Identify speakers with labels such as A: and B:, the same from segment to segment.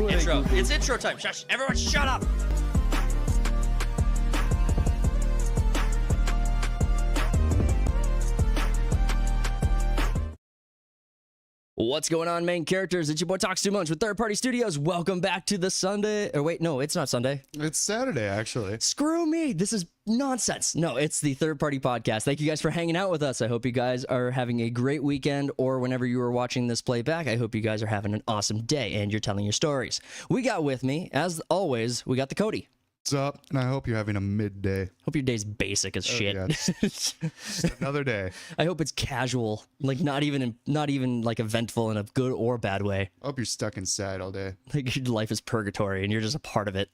A: Intro. It's intro time. Shush. Everyone shut up. What's going on, main characters? It's your boy Talks Too Much with Third Party Studios. Welcome back to the Sunday. Or wait, no, it's not Sunday.
B: It's Saturday, actually.
A: Screw me. This is nonsense. No, it's the Third Party Podcast. Thank you guys for hanging out with us. I hope you guys are having a great weekend, or whenever you are watching this playback, I hope you guys are having an awesome day and you're telling your stories. We got with me, as always, we got the Cody.
B: What's up? And I hope you're having a midday.
A: Hope your day's basic as shit.
B: Yeah, just another day.
A: I hope it's casual, like not even like eventful in a good or bad way.
B: I hope you're stuck inside all day.
A: Like your life is purgatory and you're just a part of it.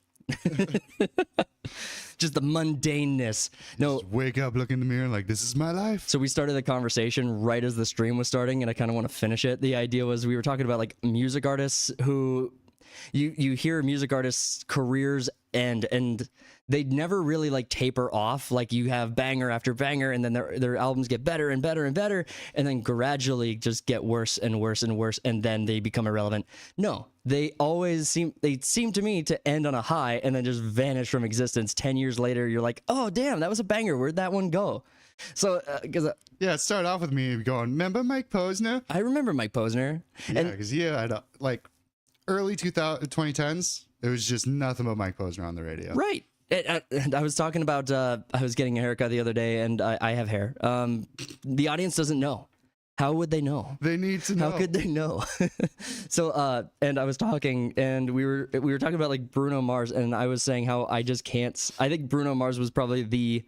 A: Just the mundaneness. No,
B: just wake up, look in the mirror, like, this is my life.
A: So we started the conversation right as the stream was starting, and I kind of want to finish it. The idea was we were talking about like music artists who you hear music artists' careers end, and they never really like taper off. Like you have banger after banger, and then their albums get better and better and better, and then gradually just get worse and worse and worse, and then they become irrelevant. No, they seem to me to end on a high and then just vanish from existence. 10 years later, you're like, oh damn, that was a banger. Where'd that one go? So,
B: yeah, it started off with me going, remember Mike Posner?
A: I remember Mike Posner.
B: Yeah, because he had like early 2010s. It was just nothing but Mike Posner on the radio.
A: Right. And I was talking about, I was getting a haircut the other day, and I have hair. The audience doesn't know. How would they know?
B: They need to know.
A: How could they know? So, and I was talking, and we were talking about like Bruno Mars, and I was saying how I just can't. I think Bruno Mars was probably the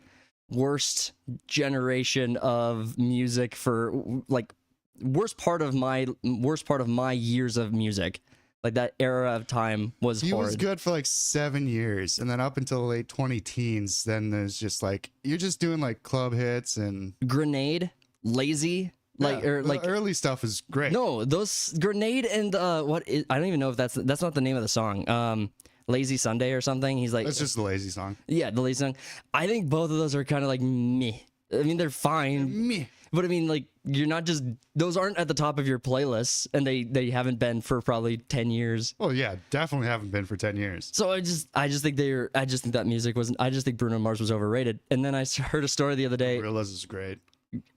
A: worst generation of music for like worst part of my years of music. Like that era of time was
B: He
A: horrid.
B: was good for like 7 years, and then up until the late 2010s, then there's just like, you're just doing like club hits and
A: Grenade, Lazy, like,
B: yeah,
A: or like
B: the early stuff is great.
A: No, those Grenade and I don't even know if that's not the name of the song. Lazy Sunday or something. He's like,
B: That's just the lazy song.
A: Yeah, the Lazy song. I think both of those are kind of like meh. I mean, they're fine.
B: Meh.
A: But I mean, like, you're not just, those aren't at the top of your playlists, and they haven't been for probably 10 years.
B: Well, yeah, definitely haven't been for 10 years.
A: So I just think that music wasn't, I just think Bruno Mars was overrated. And then I heard a story the other day.
B: Gorillaz is great.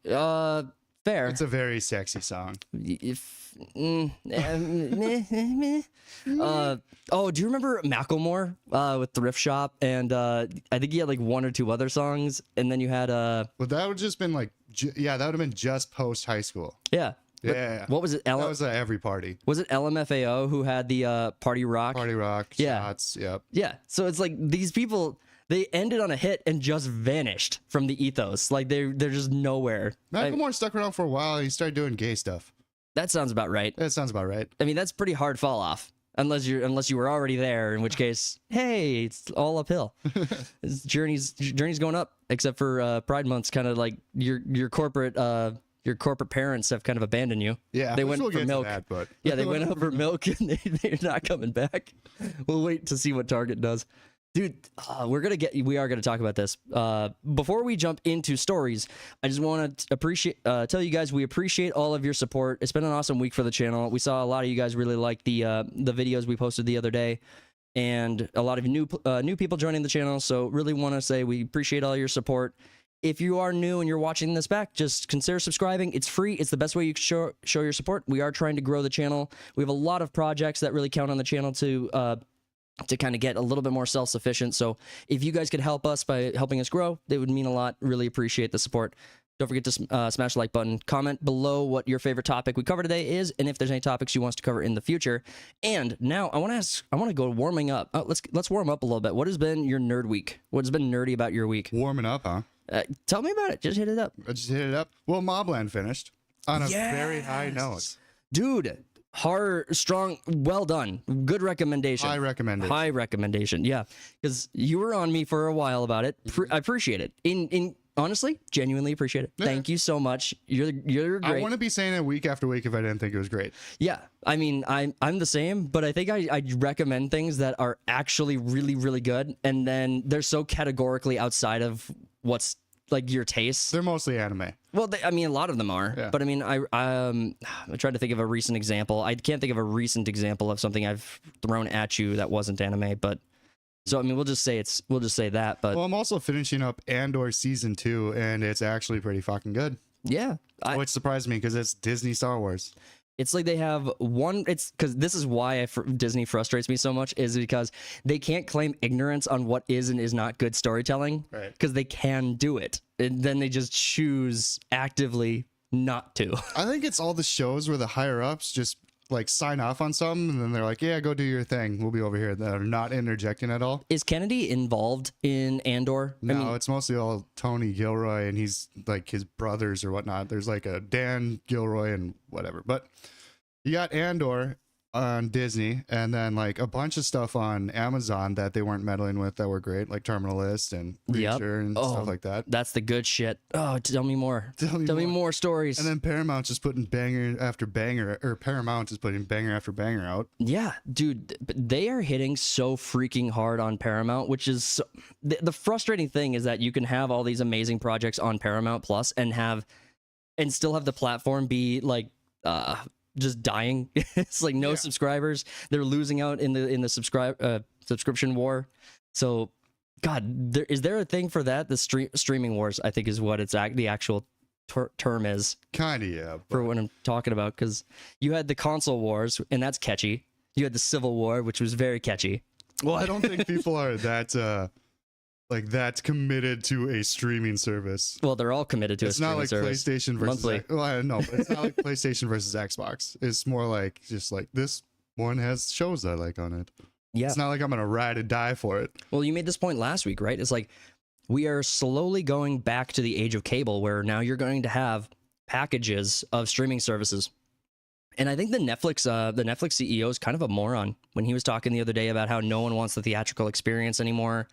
A: Fair.
B: It's a very sexy song.
A: Oh, do you remember Macklemore with Thrift Shop? And I think he had like one or two other songs, and then you had
B: Well, that would have just been like, yeah, that would have been just post high school.
A: yeah.
B: Yeah.
A: What was it?
B: That was at every party.
A: Was it LMFAO who had the Party Rock?
B: Party Rock,
A: Yeah.
B: Shots, yep.
A: Yeah. So it's like these people, they ended on a hit and just vanished from the ethos. Like they're just nowhere.
B: Macklemore stuck around for a while. He started doing gay stuff.
A: That sounds about right.
B: That sounds about right.
A: I mean, that's pretty hard fall off. Unless you were already there, in which case, hey, it's all uphill. Journey's going up, except for Pride Month's kind of like your corporate parents have kind of abandoned you.
B: Yeah,
A: they went
B: we'll
A: for
B: get to
A: milk.
B: that, but
A: Yeah, they went over milk, and they're not coming back. We'll wait to see what Target does. Dude, we are gonna talk about this. Before we jump into stories, I just want to tell you guys we appreciate all of your support. It's been an awesome week for the channel. We saw a lot of you guys really like the videos we posted the other day, and a lot of new people joining the channel. So really want to say we appreciate all your support. If you are new and you're watching this back, just consider subscribing. It's free. It's the best way you can show your support. We are trying to grow the channel. We have a lot of projects that really count on the channel to kind of get a little bit more self-sufficient. So if you guys could help us by helping us grow, they would mean a lot. Really appreciate the support. Don't forget to smash the like button. Comment below what your favorite topic we cover today is, and if there's any topics you want us to cover in the future. And now I want to go warming up. Let's warm up a little bit. What has been your nerd week? What has been nerdy about your week?
B: warming up, huh?
A: Tell me about it. Just hit it up.
B: I just hit it up. Well, Mobland finished on a very high note.
A: Dude, hard, strong, well done. Good recommendation.
B: High recommendation.
A: High recommendation, yeah. Because you were on me for a while about it. I appreciate it. Honestly, genuinely appreciate it.
B: Yeah.
A: Thank you so much. You're great.
B: I wouldn't be saying it week after week if I didn't think it was great.
A: Yeah, I mean, I'm the same, but I think I recommend things that are actually really, really good, and then they're so categorically outside of what's like your tastes.
B: They're mostly anime.
A: Well, I mean, a lot of them are,
B: Yeah.
A: but I mean, I'm trying to think of a recent example. I can't think of a recent example of something I've thrown at you that wasn't anime, but so I mean, we'll just say that. But
B: Well, I'm also finishing up Andor season 2, and it's actually pretty fucking good.
A: yeah,
B: Which surprised me because it's Disney Star Wars.
A: it's like they have one. It's because this is why Disney frustrates me so much, is because they can't claim ignorance on what is and is not good storytelling,
B: Right.
A: because they can do it, and then they just choose actively not to.
B: I think it's all the shows where the higher ups just like sign off on something, and then they're like, "Yeah, go do your thing. We'll be over here." They're not interjecting at all.
A: Is Kennedy involved in Andor?
B: No,
A: I mean,
B: it's mostly all Tony Gilroy and he's like his brothers or whatnot. There's like a Dan Gilroy and whatever. But you got Andor on Disney, and then like a bunch of stuff on Amazon that they weren't meddling with that were great, like Terminal List and
A: Yep.
B: Reacher and
A: Oh,
B: stuff like that.
A: that's the good shit. Oh, tell me more.
B: Tell me
A: Tell me
B: more.
A: more stories.
B: And then Paramount's just putting banger after banger, or Paramount is putting banger after banger out.
A: Yeah, dude, but they are hitting so freaking hard on Paramount, which is the frustrating thing is that you can have all these amazing projects on Paramount Plus and still have the platform be like just dying. It's like no subscribers. They're losing out in the subscription war. So, God, is there a thing for that? The streaming wars, I think, is what the actual term is.
B: Kind of, yeah.
A: For what I'm talking about, because you had the console wars, and that's catchy. You had the Civil War, which was very catchy.
B: Well, I don't think people are that that's committed to a streaming service.
A: Well, they're all committed to
B: It's
A: a streaming
B: not like
A: service.
B: PlayStation versus
A: monthly.
B: Well, I don't know, but it's not like PlayStation versus Xbox. It's more like just like this one has shows I like on it.
A: Yeah.
B: It's not like I'm gonna ride and die for it.
A: Well, you made this point last week, right? It's like we are slowly going back to the age of cable, where now you're going to have packages of streaming services. And I think the Netflix CEO is kind of a moron when he was talking the other day about how no one wants the theatrical experience anymore.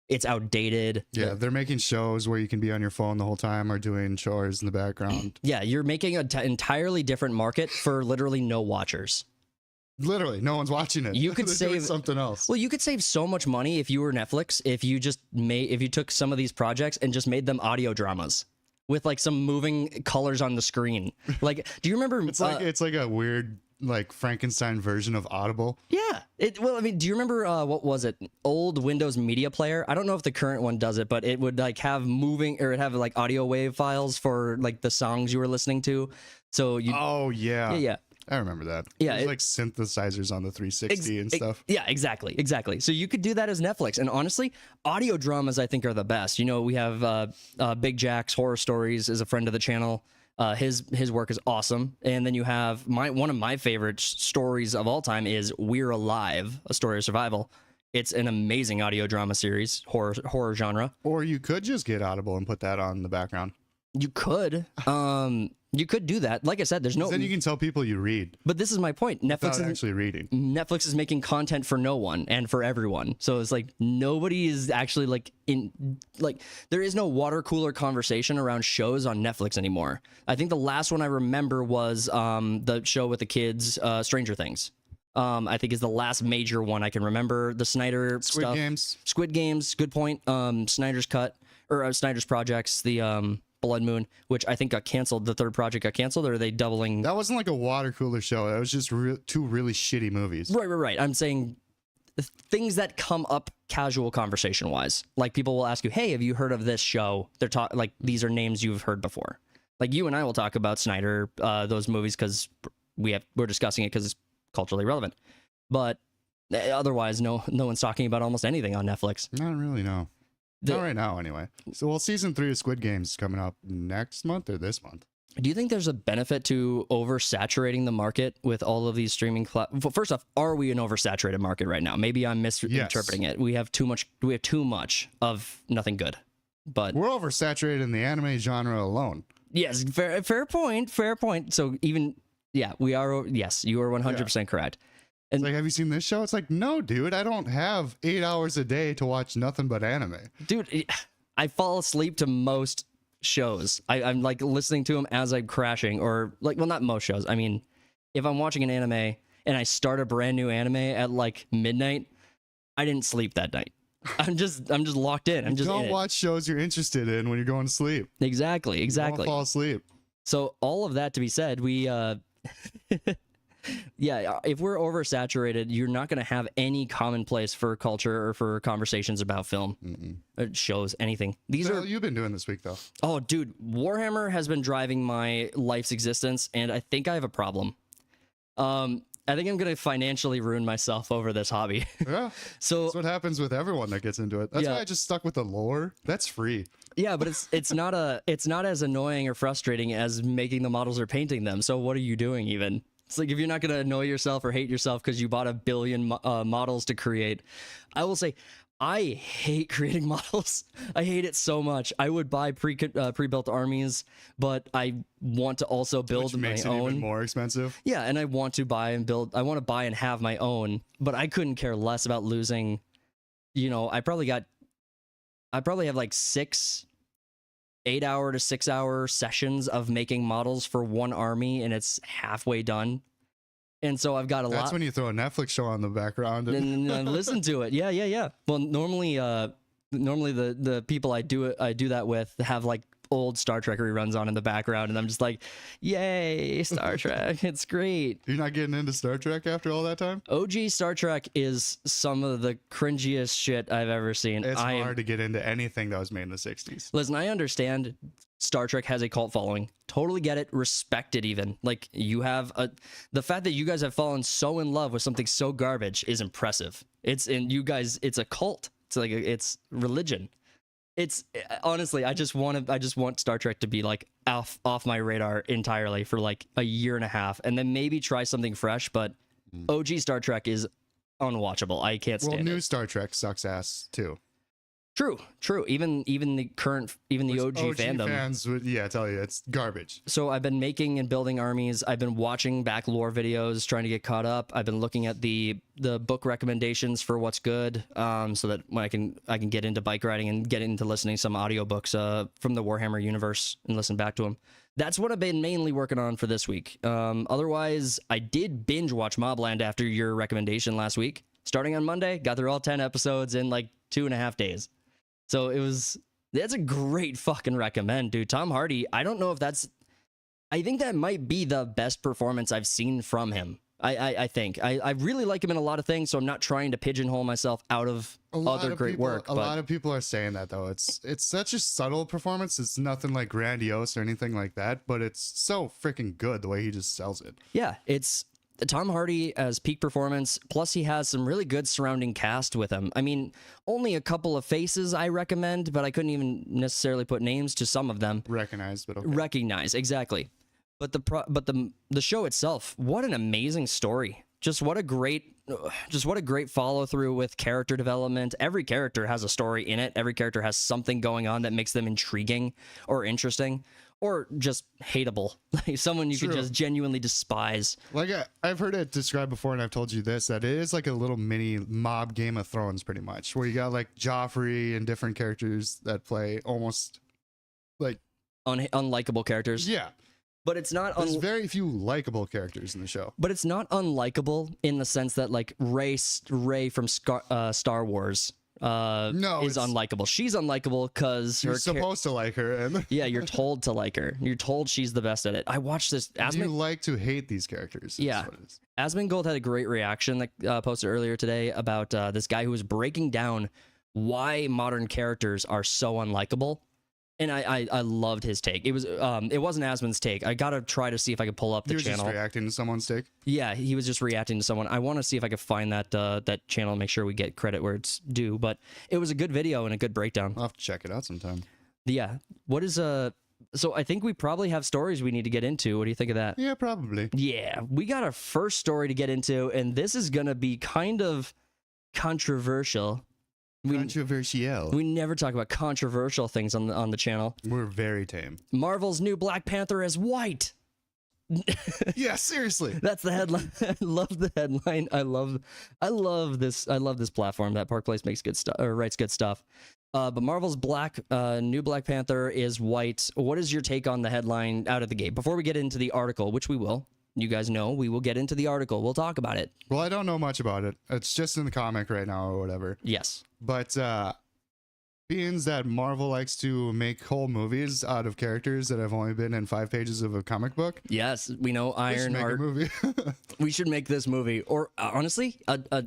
A: It's outdated.
B: Yeah, they're making shows where you can be on your phone the whole time or doing chores in the background.
A: Yeah, you're making an entirely different market for literally no watchers.
B: Literally, no one's watching it.
A: You could
B: They're doing
A: save
B: something else.
A: Well, you could save so much money if you were Netflix, if you took some of these projects and just made them audio dramas with like some moving colors on the screen. Like, do you remember?
B: It's like a weird like Frankenstein version of Audible.
A: Yeah. Well, I mean, do you remember what was it? Old Windows Media Player. I don't know if the current one does it, but it would like have it'd have like audio wave files for like the songs you were listening to. So you.
B: Oh yeah.
A: Yeah.
B: I remember that.
A: Yeah,
B: There's like synthesizers on the 360 and stuff.
A: Yeah, exactly. So you could do that as Netflix. And honestly, audio dramas I think are the best. You know, we have Big Jack's Horror Stories is a friend of the channel. His work is awesome. And then you have one of my favorite stories of all time is We're Alive, a story of survival. It's an amazing audio drama series, horror genre.
B: Or you could just get Audible and put that on the background.
A: You could. You could do that. Like I said, there's no.
B: Then you can tell people you read.
A: But this is my point.
B: Without actually reading.
A: Netflix is making content for no one and for everyone. So it's like nobody is actually there is no water cooler conversation around shows on Netflix anymore. I think the last one I remember was the show with the kids, Stranger Things. I think is the last major one I can remember. The Snyder stuff. Squid Games. Good point. Snyder's Cut or Snyder's Projects. The Blood Moon, which I think got canceled. The third project got canceled, or are they doubling?
B: That wasn't like a water cooler show. That was just two really shitty movies.
A: Right. I'm saying things that come up casual conversation wise. Like people will ask you, "Hey, have you heard of this show?" They're like these are names you've heard before. Like you and I will talk about Snyder, those movies because we're discussing it because it's culturally relevant. But otherwise, no one's talking about almost anything on Netflix.
B: Not really, no. Not right now, anyway. So, season 3 of Squid Games is coming up next month or this month.
A: Do you think there's a benefit to oversaturating the market with all of these streaming First off, are we an oversaturated market right now? Maybe I'm misinterpreting it. We have too much of nothing good. But
B: we're oversaturated in the anime genre alone.
A: Yes, fair point. So we are. Yes, you are 100% correct.
B: And it's like, have you seen this show? It's like, no, dude, I don't have 8 hours a day to watch nothing but anime.
A: Dude, I fall asleep to most shows. I'm like listening to them as I'm crashing, or like, well, not most shows. I mean, if I'm watching an anime and I start a brand new anime at like midnight, I didn't sleep that night. I'm just locked in. I'm just in
B: Don't
A: it.
B: watch shows you're interested in when you're going to sleep.
A: Exactly.
B: Don't fall asleep.
A: So all of that to be said, we yeah, if we're oversaturated, you're not going to have any commonplace for culture or for conversations about film, shows, anything. These
B: So
A: are
B: you've been doing this week though.
A: Oh, dude, Warhammer has been driving my life's existence, and I think I have a problem. I think I'm gonna financially ruin myself over this hobby.
B: Yeah.
A: So
B: That's what happens with everyone that gets into it. That's
A: Yeah.
B: why I just stuck with the lore. That's free.
A: yeah, but it's not as annoying or frustrating as making the models or painting them. So what are you doing even? It's like if you're not gonna annoy yourself or hate yourself because you bought a billion models to create. I will say, I hate creating models. I hate it so much. I would buy pre-built armies, but I want to also build
B: Which
A: my
B: makes it
A: own.
B: even more expensive.
A: Yeah, and I want to buy and build. I want to buy and have my own, but I couldn't care less about losing. You know, I probably have like 8-hour to 6-hour sessions of making models for one army, and it's halfway done. And so I've got a lot.
B: That's when you throw a Netflix show on the background.
A: And listen to it. Yeah. Well, normally the people I do that with have like old Star Trek reruns on in the background, and I'm just like, yay, Star Trek, it's great.
B: You're not getting into Star Trek after all that time?
A: OG Star Trek is some of the cringiest shit I've ever seen.
B: It's hard to get into anything that was made in the 60s.
A: Listen, I understand Star Trek has a cult following. Totally get it. Respect it even. Like, you have the fact that you guys have fallen so in love with something so garbage is impressive. It's a cult. It's like it's religion. It's honestly, I just want Star Trek to be like off my radar entirely for like a year and a half, and then maybe try something fresh. But OG Star Trek is unwatchable. I can't stand it.
B: New Star Trek sucks ass too.
A: True. Even the OG fandom
B: fans would tell you it's garbage.
A: So I've been making and building armies. I've been watching back lore videos, trying to get caught up. I've been looking at the book recommendations for what's good, so that when I can get into bike riding and get into listening to some audiobooks from the Warhammer universe and listen back to them. That's what I've been mainly working on for this week. Otherwise, I did binge watch Mobland after your recommendation last week. Starting on Monday, got through all 10 episodes in like 2.5 days. So that's a great fucking recommend, dude. Tom Hardy, I don't know if I think that might be the best performance I've seen from him. I think. I really like him in a lot of things, so I'm not trying to pigeonhole myself out of other great work.
B: A lot of people are saying that, though. It's such a subtle performance. It's nothing like grandiose or anything like that, but it's so freaking good the way he just sells it.
A: Yeah, it's Tom Hardy as peak performance, plus he has some really good surrounding cast with him. I mean, only a couple of faces I recommend, but I couldn't even necessarily put names to some of them.
B: Recognize, but okay.
A: Recognize, exactly. But the show itself, what an amazing story. Just what a great follow through with character development. Every character has a story in it. Every character has something going on that makes them intriguing or interesting or just hateable. Like someone you could just genuinely despise.
B: Like I've heard it described before, and I've told you this, that it is like a little mini mob Game of Thrones, pretty much, where you got like Joffrey and different characters that play almost like
A: unlikable characters.
B: Yeah.
A: But it's not.
B: There's very few likable characters in the show.
A: But it's not unlikable in the sense that like Rey from Star Wars is unlikable. She's unlikable because
B: you're supposed to like her, and
A: yeah, you're told to like her. You're told she's the best at it. I watched this.
B: You like to hate these characters.
A: Yeah. Asmongold had a great reaction that posted earlier today about this guy who was breaking down why modern characters are so unlikable. And I loved his take. It wasn't Asmon's take. I gotta try to see if I could pull up the channel. He was
B: just reacting to someone's take?
A: Yeah, he was just reacting to someone. I want to see if I could find that channel and make sure we get credit where it's due. But it was a good video and a good breakdown.
B: I'll have to check it out sometime.
A: Yeah. What is so I think we probably have stories we need to get into. What do you think of that?
B: Yeah, probably.
A: Yeah, we got our first story to get into, and this is gonna be kind of controversial.
B: Controversial.
A: We never talk about controversial things on the channel.
B: We're very tame.
A: Marvel's new Black Panther is white.
B: Yeah, seriously.
A: That's the headline. I love the headline. I love this platform that Park Place makes good stuff or writes good stuff. But Marvel's new Black Panther is white. What is your take on the headline out of the gate? Before we get into the article, which we will, you guys know, we will get into the article. We'll talk about it.
B: Well, I don't know much about it. It's just in the comic right now or whatever.
A: Yes.
B: But being that Marvel likes to make whole movies out of characters that have only been in 5 pages of a comic book.
A: Yes, we know
B: We should make a
A: Ironheart.
B: movie.
A: We should make this movie, or honestly, a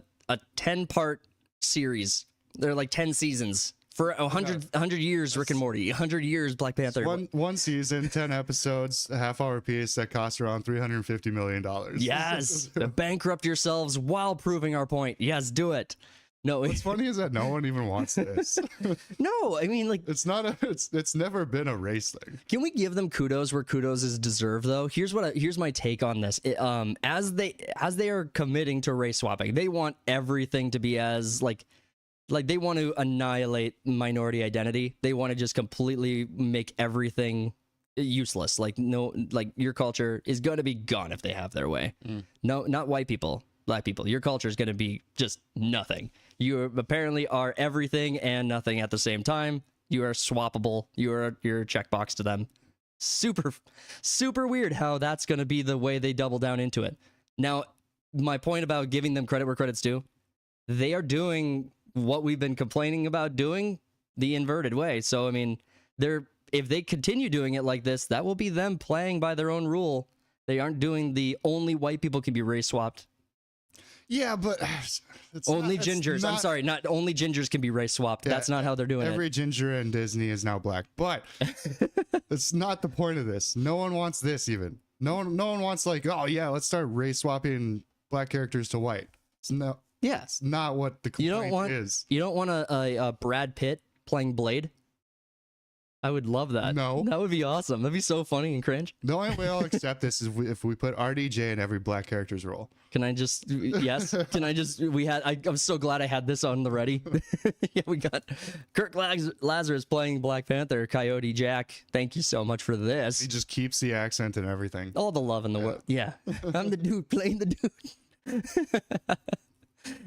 A: 10-part series. They're like 10 seasons for 100 years. Rick and Morty, 100 years. Black Panther.
B: One season, 10 episodes, a half-hour piece that costs around $350 million.
A: Yes, bankrupt yourselves while proving our point. Yes, do it. No,
B: What's funny is that no one even wants this.
A: no. I mean, like,
B: It's never been a race thing.
A: can we give them kudos where kudos is deserved, though? Here's my take on this. As they are committing to race swapping, they want everything to be as like they want to annihilate minority identity. They want to just completely make everything useless. Like, no, like your culture is going to be gone if they have their way. No, not white people, black people. Your culture is going to be just nothing. You apparently are everything and nothing at the same time. You are swappable. You're a checkbox to them. Super weird how that's going to be the way they double down into it. Now, my point about giving them credit where credit's due, they are doing what we've been complaining about doing the inverted way. So, I mean, if they continue doing it like this, that will be them playing by their own rule. They aren't doing the only white people can be race swapped.
B: Yeah, but
A: Only gingers. I'm sorry, not only gingers can be race swapped.
B: Yeah,
A: That's not how they're doing
B: every
A: it.
B: ginger in Disney is now black, but that's not the point of this. No one wants this even. No one wants like, oh yeah, let's start race swapping black characters to white.
A: Yeah.
B: It's not what the complaint is.
A: You don't want a Brad Pitt playing Blade? I would love that.
B: No.
A: That would be awesome. That'd be so funny and cringe.
B: The only way I'll accept this is if we put RDJ in every black character's role.
A: Can I just, yes? Can I just, I'm so glad I had this on the ready. Yeah, we got Kirk Lazarus playing Black Panther, Coyote Jack. Thank you so much for this.
B: He just keeps the accent and everything.
A: All the love in the world. Yeah. I'm the dude playing the dude.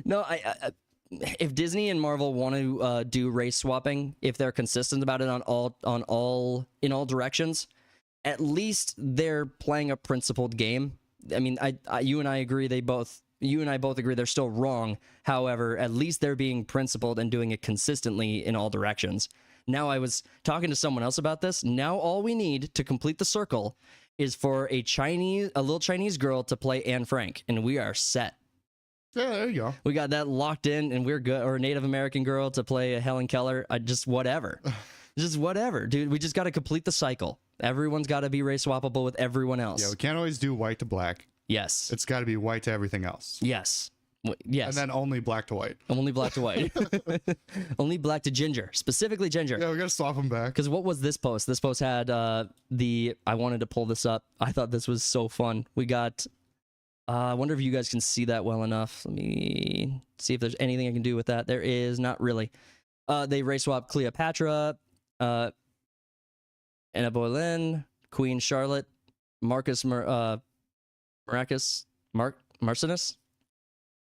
A: No, if Disney and Marvel want to do race swapping, if they're consistent about it in all directions, at least they're playing a principled game. I mean, you and I both agree they're still wrong. However, at least they're being principled and doing it consistently in all directions. Now, I was talking to someone else about this. Now, all we need to complete the circle is for a little Chinese girl to play Anne Frank, and we are set.
B: Yeah, there you go.
A: We got that locked in, and we're good. Or a Native American girl to play a Helen Keller. Just whatever. Just whatever, dude. We just got to complete the cycle. Everyone's got to be race swappable with everyone else.
B: Yeah, we can't always do white to black.
A: Yes.
B: It's got to be white to everything else.
A: Yes. Yes.
B: And then only black to white.
A: Only black to white. Only black to ginger. Specifically ginger.
B: Yeah, we got to swap them back.
A: Because what was this post? This post had I wanted to pull this up. I thought this was so fun. We got... I wonder if you guys can see that well enough. Let me see if there's anything I can do with that. There is not really. They race swap Cleopatra, Anna Boleyn, Queen Charlotte, Marcinus.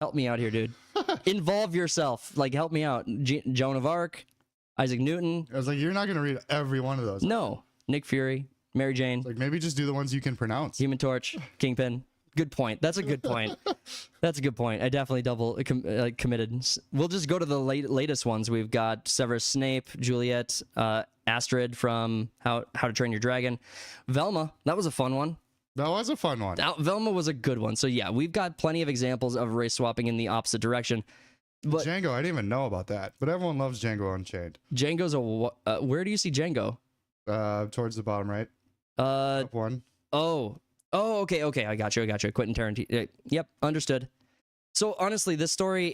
A: Help me out here, dude. Involve yourself. Like, help me out. Joan of Arc, Isaac Newton.
B: I was like, you're not going to read every one of those.
A: No. Nick Fury, Mary Jane.
B: Like, maybe just do the ones you can pronounce.
A: Human Torch, Kingpin. Good point. That's a good point. That's a good point. I definitely committed. We'll just go to the latest ones. We've got Severus Snape, Juliet, Astrid from How to Train Your Dragon, Velma. That was a fun one.
B: That was a fun one.
A: Velma was a good one. So yeah, we've got plenty of examples of race swapping in the opposite direction. But
B: Django, I didn't even know about that, but everyone loves Django Unchained.
A: Django's where do you see Django?
B: Towards the bottom right. Up one.
A: Oh, okay, I got you. Quentin Tarantino. Yep, understood. So honestly, this story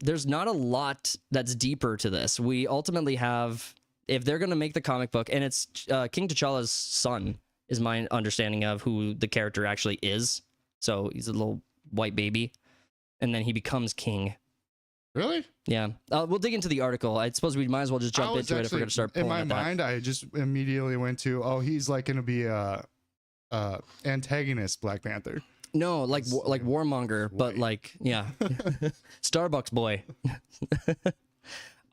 A: there's not a lot that's deeper to this. We ultimately have, if they're going to make the comic book, and it's King T'Challa's son, is my understanding of who the character actually is. So he's a little white baby, and then he becomes king.
B: Really?
A: Yeah. We'll dig into the article. I suppose we might as well just jump into it if we're going to start pulling
B: in my mind, I just immediately went to, he's like going to be antagonist Black Panther.
A: No, like Warmonger, but like, yeah. Starbucks boy.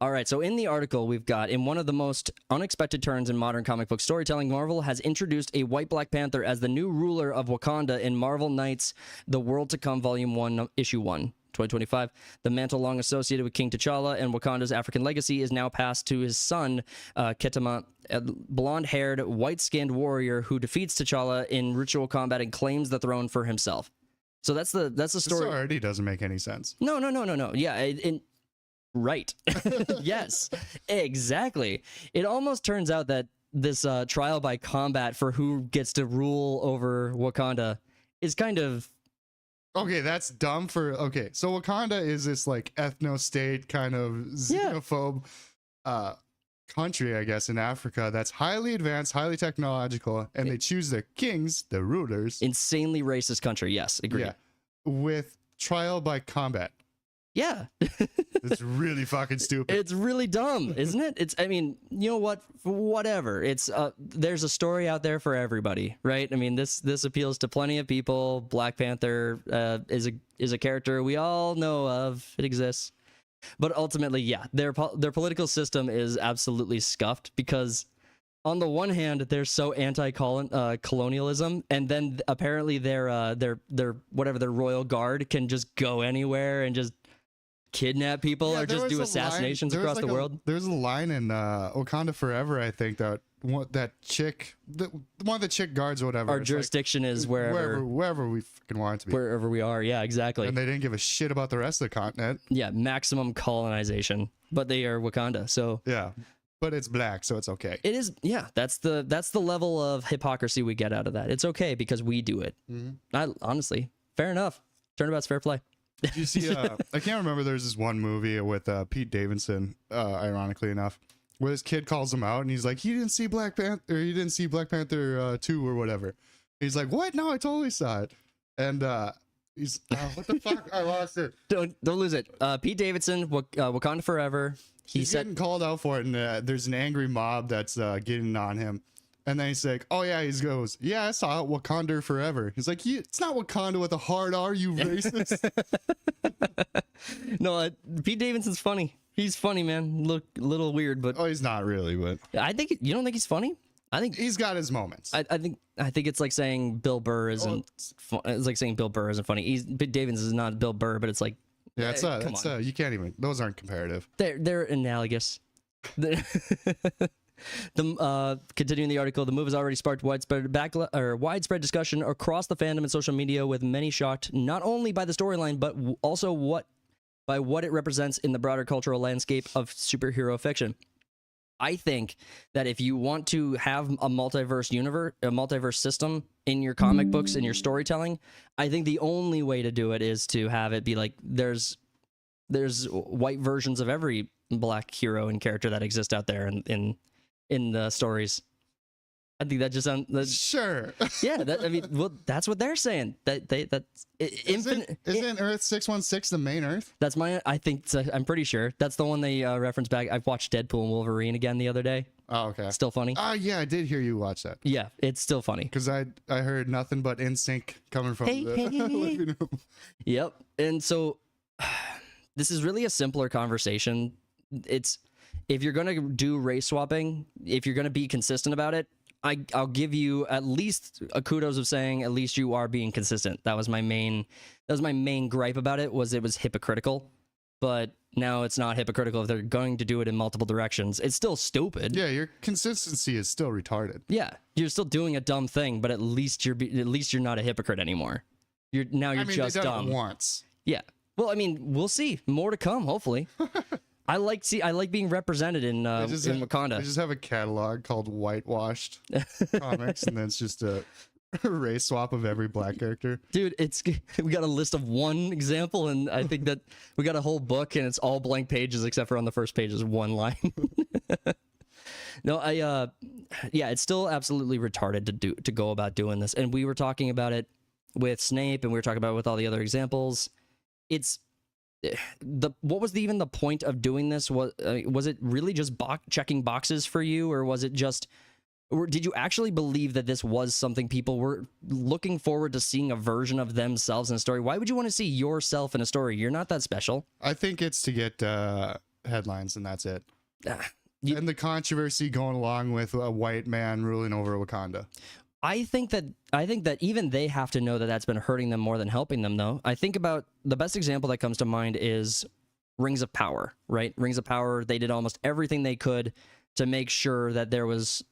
A: All right, so in the article we've got, in one of the most unexpected turns in modern comic book storytelling, Marvel has introduced a white Black Panther as the new ruler of Wakanda in Marvel Knights, The World to Come, Volume 1, Issue 1. 2025. The mantle long associated with King T'Challa and Wakanda's African legacy is now passed to his son, Ketama, a blonde-haired, white-skinned warrior who defeats T'Challa in ritual combat and claims the throne for himself. So that's the story.
B: This already doesn't make any sense.
A: No. Yeah, right. Yes, exactly. It almost turns out that this trial by combat for who gets to rule over Wakanda is kind of...
B: Okay, that's dumb okay, so Wakanda is this like ethno state kind of xenophobe country, I guess, in Africa that's highly advanced, highly technological, and they choose the kings, the rulers.
A: Insanely racist country, yes, agreed.
B: Yeah, with trial by combat.
A: Yeah.
B: It's really fucking stupid.
A: It's really dumb, isn't it? I mean, you know what? Whatever. It's there's a story out there for everybody, right? I mean, this appeals to plenty of people. Black Panther is a character we all know of. It exists. But ultimately, yeah, their political system is absolutely scuffed because on the one hand, they're so anti-colonialism, and then apparently their royal guard can just go anywhere and just kidnap people or just do assassinations across the world.
B: There's a line in Wakanda Forever, I think, that one of the chick guards or whatever.
A: Our jurisdiction is
B: wherever we fucking want it to be.
A: Wherever we are, yeah, exactly.
B: And they didn't give a shit about the rest of the continent.
A: Yeah, maximum colonization, but they are Wakanda, so
B: yeah. But it's black, so it's okay.
A: It is, yeah. That's the level of hypocrisy we get out of that. It's okay because we do it. Mm-hmm. Honestly, fair enough. Turnabout's fair play.
B: Did you see? I can't remember. There's this one movie with Pete Davidson, ironically enough, where this kid calls him out and he's like, "He didn't see Black Panther, or he didn't see Black Panther 2 or whatever." He's like, "What? No, I totally saw it." And he's, "What the fuck? I lost it."
A: Don't lose it. Pete Davidson, Wakanda Forever.
B: He's getting called out for it, and there's an angry mob that's getting on him. And then he's like, "Oh yeah," he goes, "Yeah, I saw it, Wakanda Forever." He's like, "It's not Wakanda with a hard R, you racist."
A: No, Pete Davidson's funny. He's funny, man. Look, a little weird, but
B: he's not really. But
A: I think you don't think he's funny. I think
B: he's got his moments.
A: I think it's like saying Bill Burr isn't. It's like saying Bill Burr isn't funny. Pete Davidson is not Bill Burr, but it's like.
B: Yeah, you can't even. Those aren't comparative.
A: They're analogous. Continuing the article, the move has already sparked widespread discussion across the fandom and social media, with many shocked not only by the storyline but also by what it represents in the broader cultural landscape of superhero fiction. I think that if you want to have a multiverse system in your comic books and your storytelling, I think the only way to do it is to have it be like there's white versions of every black hero and character that exist out there in the stories. I think that just sounds
B: sure.
A: Yeah, that's what they're saying.
B: Isn't Earth 616 the main Earth?
A: That's I'm pretty sure that's the one they reference back. I watched Deadpool and Wolverine again the other day.
B: Oh, okay.
A: Still funny.
B: Yeah, I did hear you watch that.
A: Yeah, it's still funny
B: because I heard nothing but NSYNC coming from the living room.
A: Yep. And so this is really a simpler conversation. It's if you're gonna do race swapping, if you're gonna be consistent about it, I'll give you at least a kudos of saying at least you are being consistent. That was my main gripe about it. Was hypocritical, but now it's not hypocritical if they're going to do it in multiple directions. It's still stupid.
B: Yeah, your consistency is still retarded.
A: Yeah, you're still doing a dumb thing, but at least you're not a hypocrite anymore. You're just dumb.
B: Once.
A: Yeah. Well, I mean, we'll see. More to come, hopefully. I like being represented in Wakanda.
B: I just have a catalog called Whitewashed Comics, and then it's just a race swap of every black character.
A: Dude, we got a list of one example, and I think that we got a whole book, and it's all blank pages except for on the first page is one line. No, it's still absolutely retarded to go about doing this, and we were talking about it with Snape, and we were talking about it with all the other examples. It's what was even the point of doing this? Was it really just checking boxes for you, or was it just, or did you actually believe that this was something people were looking forward to seeing a version of themselves in a story? Why would you want to see yourself in a story? You're not that special.
B: I think it's to get headlines, and that's it.
A: Ah,
B: And the controversy going along with a white man ruling over Wakanda.
A: I think that even they have to know that that's been hurting them more than helping them, though. I think about the best example that comes to mind is Rings of Power, right? Rings of Power, they did almost everything they could to make sure that there was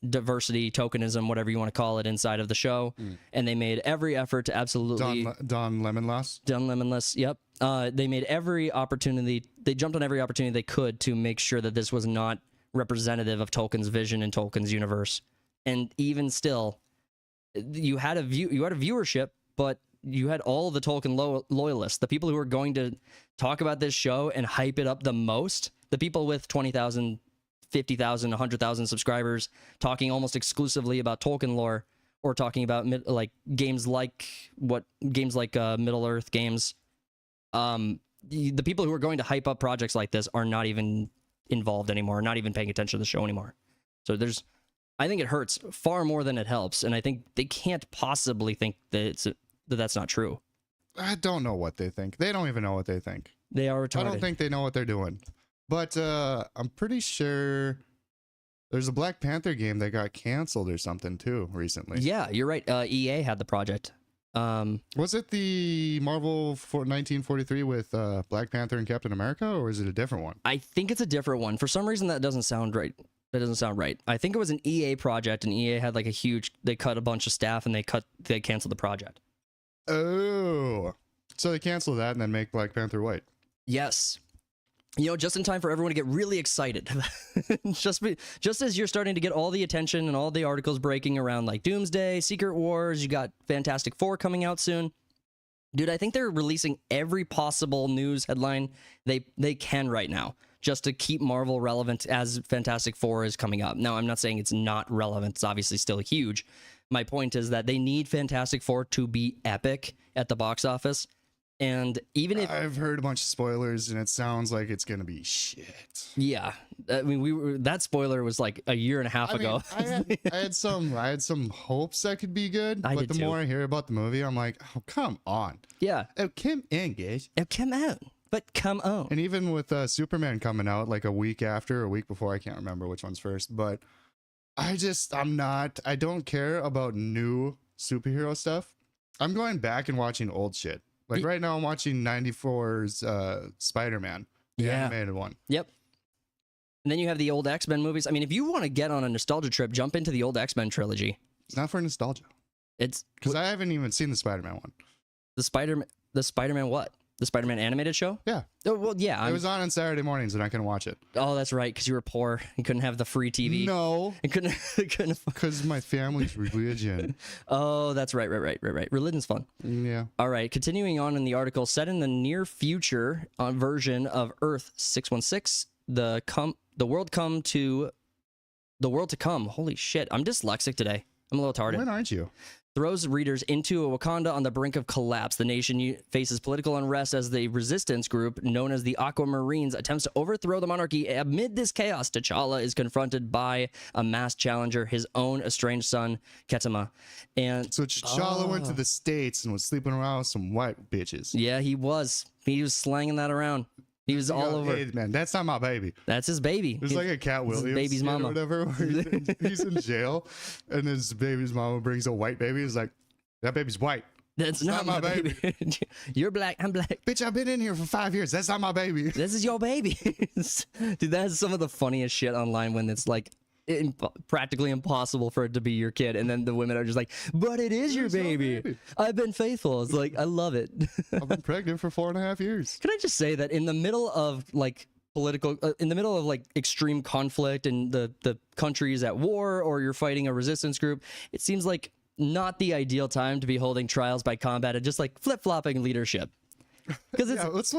A: diversity, tokenism, whatever you want to call it, inside of the show. And they made every effort to absolutely...
B: Don
A: Lemonless, yep. They made every opportunity, they jumped on every opportunity they could to make sure that this was not representative of Tolkien's vision and Tolkien's universe. And even still, you had a viewership, but you had all the Tolkien loyalists, the people who are going to talk about this show and hype it up the most, the people with 20,000, 50,000, 100,000 subscribers talking almost exclusively about Tolkien lore, or talking about games like Middle Earth games. The people who are going to hype up projects like this are not even involved anymore, not even paying attention to the show anymore. So I think it hurts far more than it helps, and I think they can't possibly think that that's not true.
B: I don't know what they think. They don't even know what they think.
A: They are retarded.
B: I don't think they know what they're doing. But I'm pretty sure there's a Black Panther game that got canceled or something too recently.
A: Yeah, you're right. EA had the project.
B: Was it the Marvel 1943 with Black Panther and Captain America, or is it a different one?
A: I think it's a different one. For some reason, that doesn't sound right. That doesn't sound right. I think it was an EA project, and EA had they cut a bunch of staff, and they canceled the project.
B: Oh, so they canceled that and then make Black Panther white.
A: Yes. Just in time for everyone to get really excited. just as you're starting to get all the attention and all the articles breaking around like Doomsday, Secret Wars, you got Fantastic Four coming out soon. Dude, I think they're releasing every possible news headline they can right now, just to keep Marvel relevant as Fantastic Four is coming up. Now, I'm not saying it's not relevant. It's obviously still huge. My point is that they need Fantastic Four to be epic at the box office. And even if
B: I've heard a bunch of spoilers, and it sounds like it's gonna be shit.
A: Yeah, I mean, that spoiler was like a year and a half ago.
B: I had some hopes that could be good, but the more I hear about the movie, I'm like, oh, come on.
A: Yeah.
B: Oh, come in, guys.
A: Oh, come on. But come on.
B: And even with Superman coming out like a week before, I can't remember which one's first, but I don't care about new superhero stuff. I'm going back and watching old shit. Like right now I'm watching 94's Spider-Man, the animated one.
A: Yep. And then you have the old X-Men movies. I mean, if you want to get on a nostalgia trip, jump into the old X-Men trilogy.
B: It's not for nostalgia.
A: It's
B: because I haven't even seen the Spider-Man one.
A: The Spider-Man what? The Spider-Man animated show?
B: Yeah.
A: Oh, well, yeah.
B: It was on Saturday mornings and I couldn't watch it.
A: Oh, that's right, because you were poor. You couldn't have the free TV.
B: No.
A: You couldn't.
B: Because my family's religion.
A: Oh, that's right. Religion's fun.
B: Yeah.
A: All right, continuing on in the article, set in the near future version of Earth 616, the world to come. Holy shit, I'm dyslexic today. I'm a little retarded.
B: When aren't you?
A: Throws readers into a Wakanda on the brink of collapse. The nation faces political unrest as the resistance group known as the Aquamarines attempts to overthrow the monarchy. Amid this chaos, T'Challa is confronted by a masked challenger, his own estranged son, Ketama. And
B: so T'Challa went to the States and was sleeping around with some white bitches.
A: Yeah, he was. He was slanging that around. He was all over.
B: Hey, man, that's not my baby.
A: That's his baby.
B: It's like a Cat Williams
A: baby's mama.
B: Or whatever. Where he's in jail, and his baby's mama brings a white baby. He's like, that baby's white.
A: That's not my baby. You're black. I'm black.
B: Bitch, I've been in here for 5 years. That's not my baby.
A: This is your baby. Dude, that's some of the funniest shit online when it's like practically impossible for it to be your kid, and then the women are just like, but it is your baby. I've been faithful. It's like, I love it.
B: I've been pregnant for 4.5 years.
A: Can I just say that in the middle of like political in the middle of like extreme conflict and the country's at war, or you're fighting a resistance group, it seems like not the ideal time to be holding trials by combat and just like flip-flopping leadership, because it's
B: let's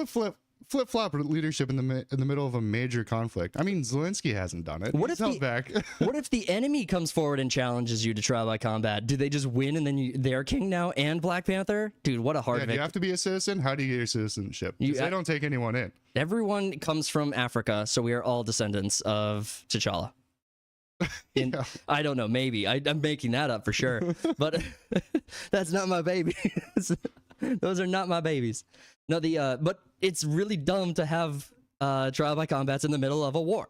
B: flip-flop leadership in the middle of a major conflict. I mean, Zelensky hasn't done it. What if the
A: enemy comes forward and challenges you to trial by combat? Do they just win and then they're king now and Black Panther? Dude, what a hard victory.
B: Do you have to be a citizen? How do you get your citizenship? Because they don't take anyone in.
A: Everyone comes from Africa, so we are all descendants of T'Challa.
B: Yeah.
A: I don't know, maybe. I'm making that up for sure. But that's not my baby. Those are not my babies. No, but it's really dumb to have trial by combat's in the middle of a war.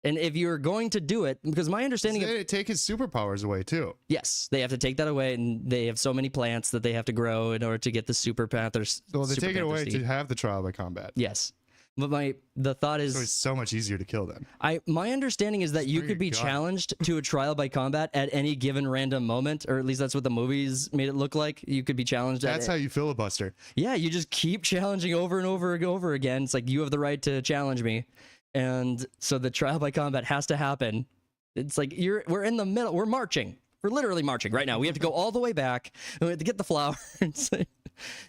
A: And if you're going to do it, because my understanding of
B: They take his superpowers away too.
A: yes, they have to take that away, and they have so many plants that they have to grow in order to get the Super Panthers.
B: Well, they
A: Super
B: take it
A: Panther
B: away
A: seed.
B: to have the trial by combat.
A: Yes, but the thought
B: So
A: is,
B: it's so much easier to kill then.
A: my understanding is that you
B: bring
A: could be
B: your gun.
A: challenged to a trial by combat at any given random moment, or at least that's what the movies made it look like. You could be challenged.
B: That's how you filibuster.
A: Yeah, you just keep challenging over and over and over again. It's like you have the right to challenge me, and so the trial by combat has to happen. It's like we're in the middle. We're marching. We're literally marching right now. We have to go all the way back. And we have to get the flowers.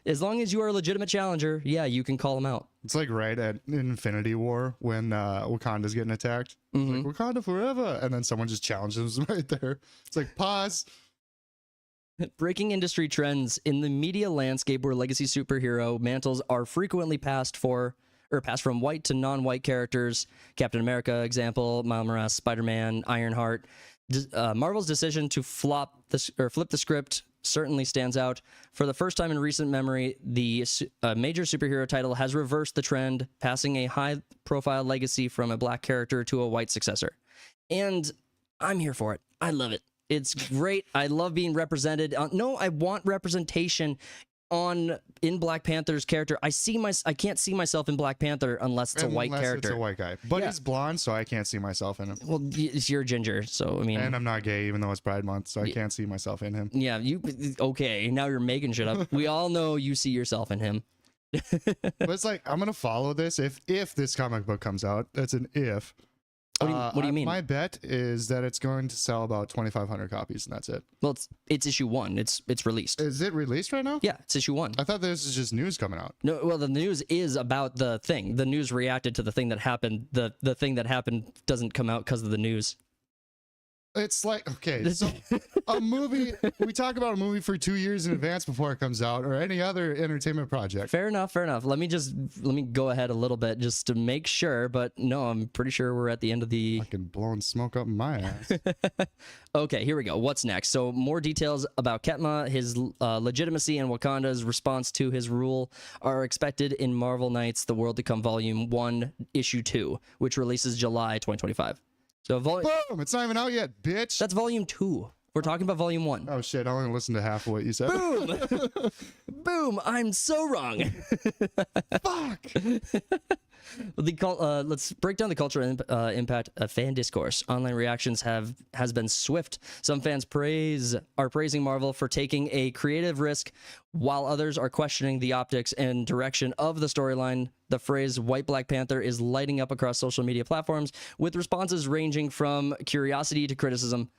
A: As long as you are a legitimate challenger, yeah, you can call them out.
B: It's like right at Infinity War when Wakanda's getting attacked. It's like Wakanda forever, and then someone just challenges them right there. It's like pause.
A: Breaking industry trends in the media landscape where legacy superhero mantles are frequently passed from white to non-white characters. Captain America, example, Miles Morales, Spider-Man, Ironheart. Marvel's decision to flip the script certainly stands out. For the first time in recent memory, the major superhero title has reversed the trend, passing a high-profile legacy from a black character to a white successor. And I'm here for it. I love it. It's great. I love being represented. No, I want representation in Black Panther's character. I can't see myself in Black Panther unless it's a white character.
B: It's a white guy, but
A: Yeah.
B: he's blonde, so I can't see myself in him.
A: Well, you're ginger, so I mean,
B: And I'm not gay, even though it's Pride Month, so I can't see myself in him.
A: yeah, okay. Now you're making shit up. We all know you see yourself in him.
B: But it's like I'm gonna follow this if this comic book comes out. That's an if.
A: What do you mean?
B: My bet is that it's going to sell about 2,500 copies, and that's it.
A: Well, it's issue 1. It's released.
B: Is it released right now?
A: Yeah, it's issue 1.
B: I thought this was just news coming out.
A: No, well, the news is about the thing. The news reacted to the thing that happened. The thing that happened doesn't come out because of the news.
B: It's like, okay, so a movie, we talk about a movie for 2 years in advance before it comes out, or any other entertainment project.
A: Fair enough. Let me go ahead a little bit just to make sure, but no, I'm pretty sure we're at the end of the...
B: Fucking blowing smoke up my ass.
A: Okay, here we go. What's next? So more details about Ketma, his legitimacy, and Wakanda's response to his rule are expected in Marvel Knights: The World to Come Volume 1, Issue 2, which releases July 2025. So
B: Boom! It's not even out yet, bitch.
A: that's Volume 2. We're talking about Volume 1.
B: Oh shit! I only listened to half of what you said.
A: Boom! Boom! I'm so wrong.
B: Fuck.
A: Let's break down the cultural impact of fan discourse. Online reactions has been swift. Some fans are praising Marvel for taking a creative risk, while others are questioning the optics and direction of the storyline. The phrase "White Black Panther" is lighting up across social media platforms, with responses ranging from curiosity to criticism.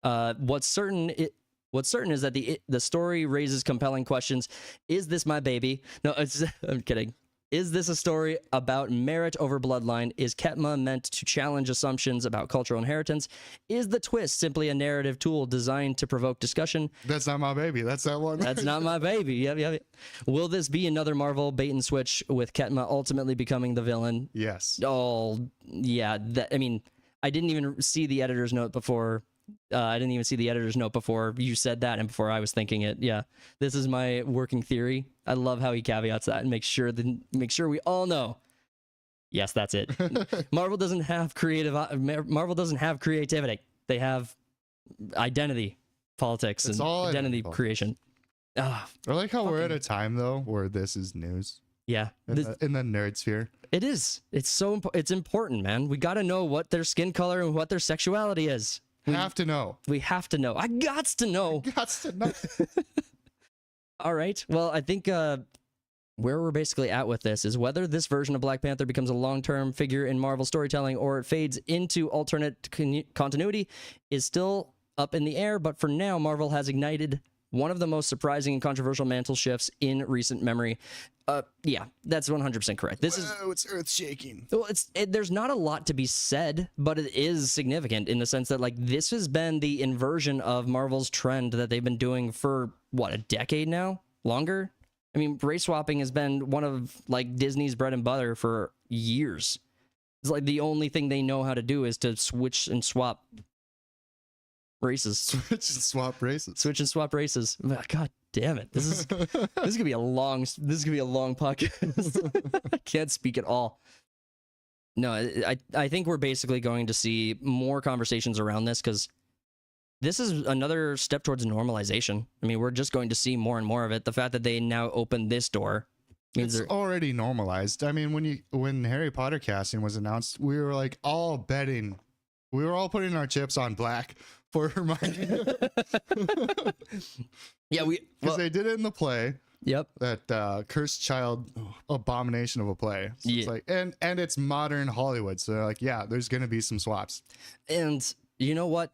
A: What's certain is that the story raises compelling questions. Is this my baby? No, I'm kidding. Is this a story about merit over bloodline? Is Ketma meant to challenge assumptions about cultural inheritance? Is the twist simply a narrative tool designed to provoke discussion?
B: That's not my baby. That's that one.
A: That's not my baby. Yep. Will this be another Marvel bait and switch with Ketma ultimately becoming the villain?
B: Yes.
A: Oh, yeah. I didn't even see the editor's note before. Before you said that and before I was thinking it. Yeah, this is my working theory. I love how he caveats that and make sure we all know. Yes, that's it. Marvel doesn't have creativity. They have identity politics
B: It's
A: and
B: all
A: identity
B: politics.
A: creation.
B: I like how we're at a time though where this is news
A: Yeah,
B: in the nerd sphere.
A: it is. It's important, man. We got to know what their skin color and what their sexuality is.
B: Have to know.
A: We have to know. I gots to know.
B: Gots to know.
A: All right. Well, I think where we're basically at with this is whether this version of Black Panther becomes a long-term figure in Marvel storytelling or it fades into alternate continuity is still up in the air. But for now, Marvel has ignited one of the most surprising and controversial mantle shifts in recent memory. Yeah, that's 100% correct. This is...
B: it's earth shaking.
A: Well, there's not a lot to be said, but it is significant in the sense that, like, this has been the inversion of Marvel's trend that they've been doing for, what, a decade now? Longer? I mean, race swapping has been one of, like, Disney's bread and butter for years. It's like the only thing they know how to do is to switch and swap races.
B: Switch and swap races.
A: Switch and swap races. God damn it. This is gonna be a long podcast. I can't speak at all. No, I think we're basically going to see more conversations around this because this is another step towards normalization. I mean, we're just going to see more and more of it. The fact that they now open this door means
B: It's already normalized. I mean, when Harry Potter casting was announced, we were like all betting. We were all putting our chips on Black for Hermione.
A: yeah,
B: because they did it in the play.
A: Yep.
B: That cursed child abomination of a play. So
A: Yeah.
B: it's like, and it's modern Hollywood. So they're like, yeah, there's gonna be some swaps.
A: And you know what?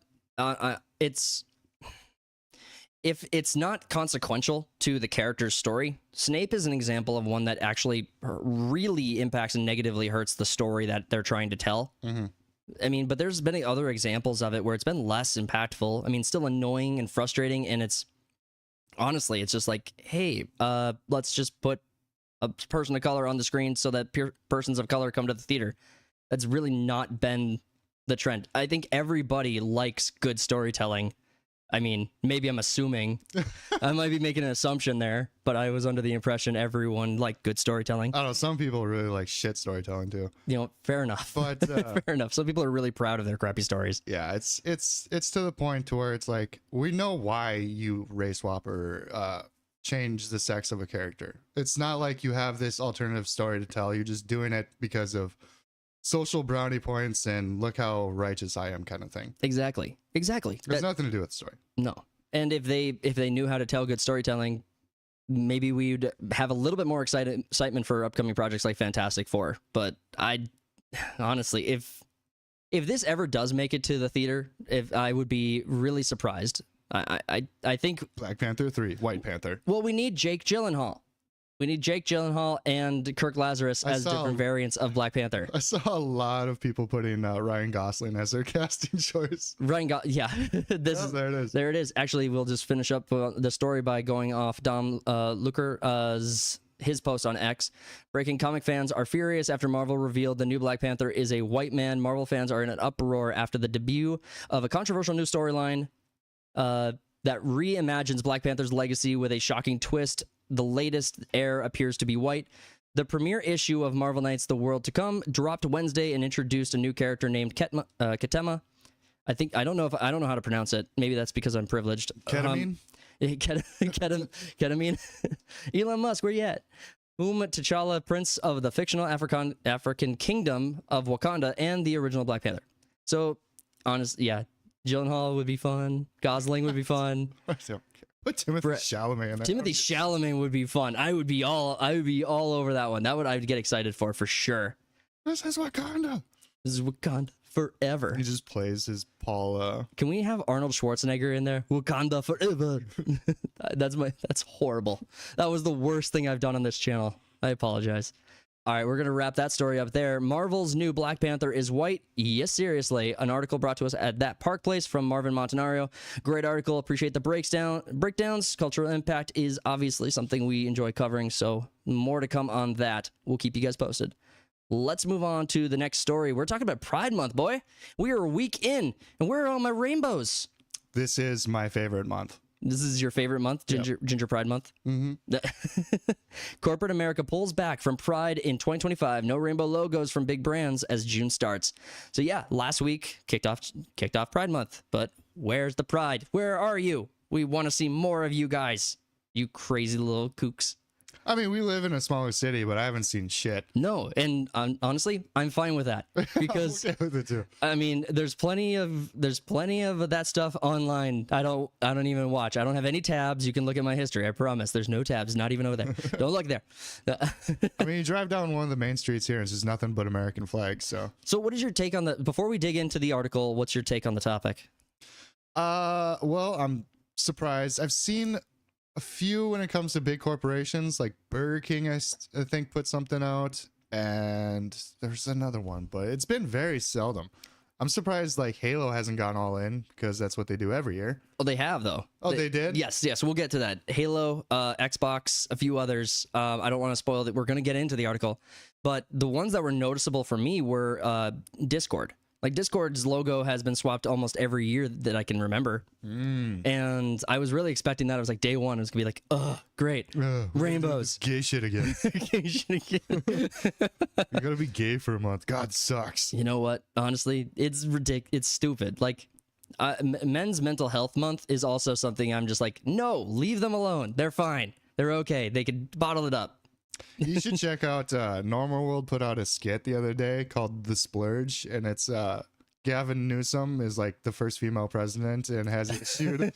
A: If it's not consequential to the character's story, Snape is an example of one that actually really impacts and negatively hurts the story that they're trying to tell.
B: Mm-hmm.
A: I mean, but there's been other examples of it where it's been less impactful. I mean, still annoying and frustrating, and it's honestly, it's just like, hey, let's just put a person of color on the screen so that persons of color come to the theater. That's really not been the trend. I think everybody likes good storytelling. I mean, maybe I'm assuming. I might be making an assumption there, but I was under the impression everyone liked good storytelling.
B: I don't know. Some people really like shit storytelling too.
A: You know, fair enough.
B: But
A: fair enough. Some people are really proud of their crappy stories.
B: yeah, it's to the point to where it's like, we know why you race swap or change the sex of a character. It's not like you have this alternative story to tell. You're just doing it because of social brownie points and look how righteous I am kind of thing.
A: Exactly.
B: There's nothing to do with the story.
A: No. And if they knew how to tell good storytelling, maybe we'd have a little bit more excitement for upcoming projects like Fantastic Four. But I honestly, if this ever does make it to the theater, I would be really surprised. I think
B: Black Panther 3, White Panther.
A: well, we need Jake Gyllenhaal. We need Jake Gyllenhaal and Kirk Lazarus as different variants of Black Panther.
B: I saw a lot of people putting Ryan Gosling as their casting choice.
A: Yeah.
B: There it is.
A: There it is. Actually, we'll just finish up the story by going off Dom Luker's his post on X. Breaking comic fans are furious after Marvel revealed the new Black Panther is a white man. Marvel fans are in an uproar after the debut of a controversial new storyline that reimagines Black Panther's legacy with a shocking twist. The latest heir appears to be white. The premiere issue of Marvel Knights: The World to Come dropped Wednesday and introduced a new character named Ketema. I don't know how to pronounce it. Maybe that's because I'm privileged.
B: Ketamine?
A: Ketamine. Elon Musk, where you at? Whom T'Challa, prince of the fictional African kingdom of Wakanda and the original Black Panther. So, honestly, yeah, Gyllenhaal would be fun. Gosling would be fun.
B: Put Timothy Chalamet in there.
A: Timothy Chalamet would be fun. I would be all over that one. I would get excited for sure.
B: This is Wakanda.
A: This is Wakanda forever.
B: He just plays his Paul.
A: Can we have Arnold Schwarzenegger in there? Wakanda forever. That's horrible. That was the worst thing I've done on this channel. I apologize. All right, we're going to wrap that story up there. Marvel's new Black Panther is white. Yes, seriously. An article brought to us at That Park Place from Marvin Montenario. Great article. Appreciate the breakdowns. Cultural impact is obviously something we enjoy covering, so more to come on that. We'll keep you guys posted. Let's move on to the next story. We're talking about Pride Month, boy. We are a week in, and where are all my rainbows?
B: This is my favorite month.
A: This is your favorite month, Ginger Pride Month?
B: Mm-hmm.
A: Corporate America pulls back from Pride in 2025. No rainbow logos from big brands as June starts. So yeah, last week kicked off Pride Month. But where's the pride? Where are you? We want to see more of you guys. You crazy little kooks.
B: I mean, we live in a smaller city, but I haven't seen shit.
A: No, and honestly, I'm fine with that because
B: I'm okay with it too.
A: I mean, there's plenty of that stuff online. I don't even watch. I don't have any tabs. You can look at my history. I promise. There's no tabs. Not even over there. Don't look there.
B: I mean, you drive down one of the main streets here, and there's nothing but American flags. So
A: what is your take on the? Before we dig into the article, what's your take on the topic?
B: Well, I'm surprised. I've seen a few when it comes to big corporations, like Burger King, I think put something out, and there's another one, but it's been very seldom. I'm surprised like Halo hasn't gone all in because that's what they do every year.
A: Oh, they have though.
B: Oh, they did?
A: Yes. We'll get to that. Halo, Xbox, a few others. I don't want to spoil that. We're going to get into the article, but the ones that were noticeable for me were Discord. Like Discord's logo has been swapped almost every year that I can remember. And I was really expecting that. I was like, day one, it was gonna be like, oh, great. Rainbows.
B: Gay shit again.
A: Gay shit again.
B: You gotta be gay for a month. God sucks.
A: You know what? Honestly, it's ridiculous. It's stupid. Like, Men's Mental Health Month is also something I'm just like, no, leave them alone. They're fine. They're okay. They could bottle it up.
B: You should check out Normal World put out a skit the other day called The Splurge, and it's Gavin Newsom is like the first female president and has issued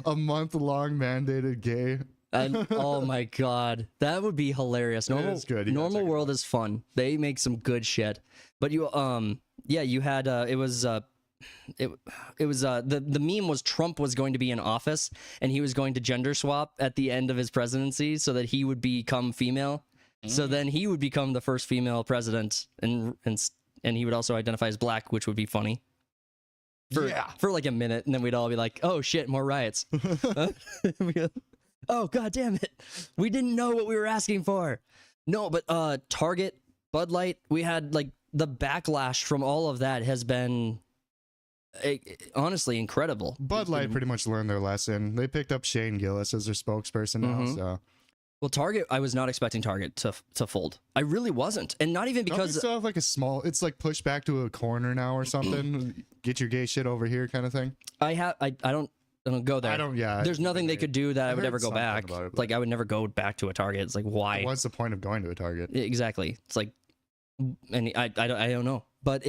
B: a month-long mandated gay.
A: And oh my god, that would be hilarious.
B: Is good.
A: Normal World is fun. They make some good shit. But you yeah, you had it was the meme was Trump was going to be in office and he was going to gender swap at the end of his presidency so that he would become female. So then he would become the first female president, and he would also identify as black, which would be funny. For like a minute, and then we'd all be like, "Oh shit, more riots!" Oh god damn it, we didn't know what we were asking for. No, but Target, Bud Light, we had like the backlash from all of that has been honestly incredible.
B: Bud Light pretty much learned their lesson. They picked up Shane Gillis as their spokesperson now. So,
A: well, Target, I was not expecting Target to fold. I really wasn't, and not even because
B: they still have like a small. It's like pushed back to a corner now or something. Get your gay shit over here, kind of thing.
A: I don't go there.
B: Yeah.
A: There's nothing they could do that I would ever go back. Like I would never go back to a Target. It's like, why?
B: What's the point of going to a Target?
A: Exactly. It's like, and I don't know. But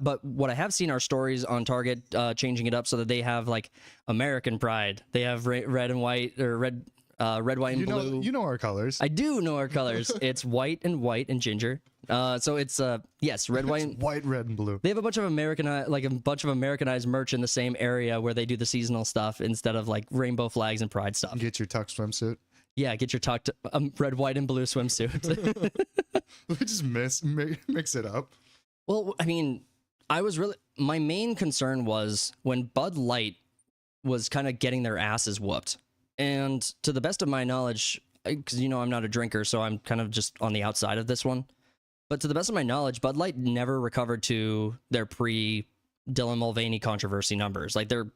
A: but what I have seen are stories on Target changing it up so that they have like American Pride. They have red and white, or red, white, and blue.
B: You know our colors.
A: I do know our colors. It's white and ginger. So it's yes, red, white, and
B: white, red, and blue.
A: They have a bunch of Americanized merch in the same area where they do the seasonal stuff instead of like rainbow flags and pride stuff.
B: Get your tuck swimsuit.
A: Yeah, get your tucked red, white, and blue swimsuit.
B: We just mix it up.
A: Well, I mean, my main concern was when Bud Light was kind of getting their asses whooped. And to the best of my knowledge, because I'm not a drinker, so I'm kind of just on the outside of this one. But to the best of my knowledge, Bud Light never recovered to their pre-Dylan Mulvaney controversy numbers. Like they're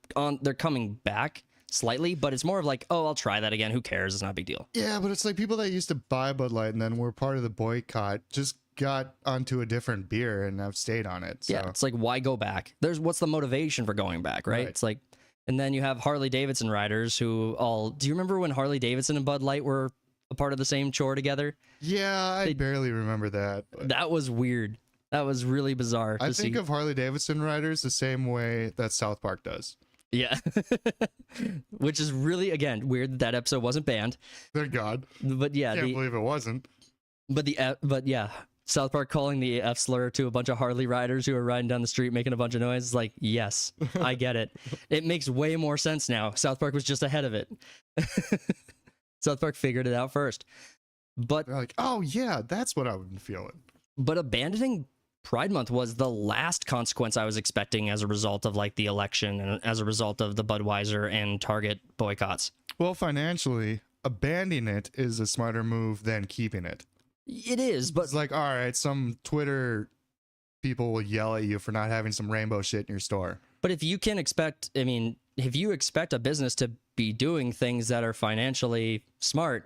A: coming back slightly, but it's more of like, oh, I'll try that again. Who cares? It's not a big deal.
B: Yeah, but it's like people that used to buy Bud Light and then were part of the boycott just got onto a different beer and have stayed on it. So.
A: Yeah, it's like, why go back? What's the motivation for going back, right? It's like, and then you have Harley Davidson riders who do you remember when Harley Davidson and Bud Light were a part of the same chore together?
B: Yeah, I barely remember that.
A: That was weird. That was really bizarre.
B: I think of Harley Davidson riders the same way that South Park does.
A: Yeah. Which is really, again, weird that episode wasn't banned.
B: Thank God.
A: But yeah.
B: Can't believe it wasn't.
A: But yeah, South Park calling the F slur to a bunch of Harley riders who are riding down the street making a bunch of noise. Like, yes, I get it. It makes way more sense now. South Park was just ahead of it. South Park figured it out first. But
B: they're like, oh yeah, that's what I've been feeling.
A: But abandoning Pride Month was the last consequence I was expecting as a result of like the election and as a result of the Budweiser and Target boycotts.
B: Well, financially, abandoning it is a smarter move than keeping it.
A: It is, but
B: it's like, all right, some Twitter people will yell at you for not having some rainbow shit in your store.
A: But if you can expect, I mean, if you expect a business to be doing things that are financially smart,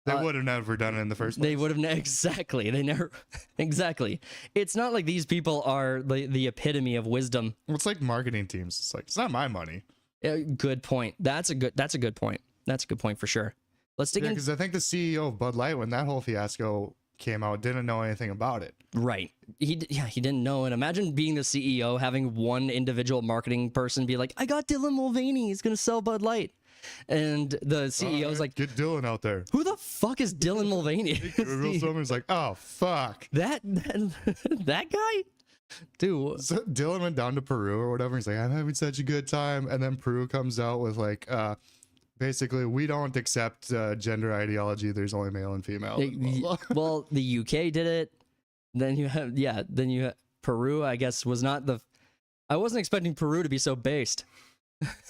B: they would have never done it in the first place.
A: They would have exactly. They never exactly. It's not like these people are the epitome of wisdom.
B: Well, it's like marketing teams. It's like, it's not my money.
A: Good point. That's a good point. That's a good point for sure. Let's dig in,
B: because I think the CEO of Bud Light, when that whole fiasco came out, didn't know anything about it.
A: Right. He didn't know. And imagine being the CEO, having one individual marketing person be like, I got Dylan Mulvaney. He's going to sell Bud Light. And the CEO's like,
B: get Dylan out there.
A: Who the fuck is Dylan Mulvaney?
B: Someone's like, oh, fuck.
A: That guy? Dude.
B: So Dylan went down to Peru or whatever. He's like, I'm having such a good time. And then Peru comes out with like, basically, we don't accept gender ideology. There's only male and female.
A: Well, the UK did it. Then you have Peru, I guess, was not I wasn't expecting Peru to be so based.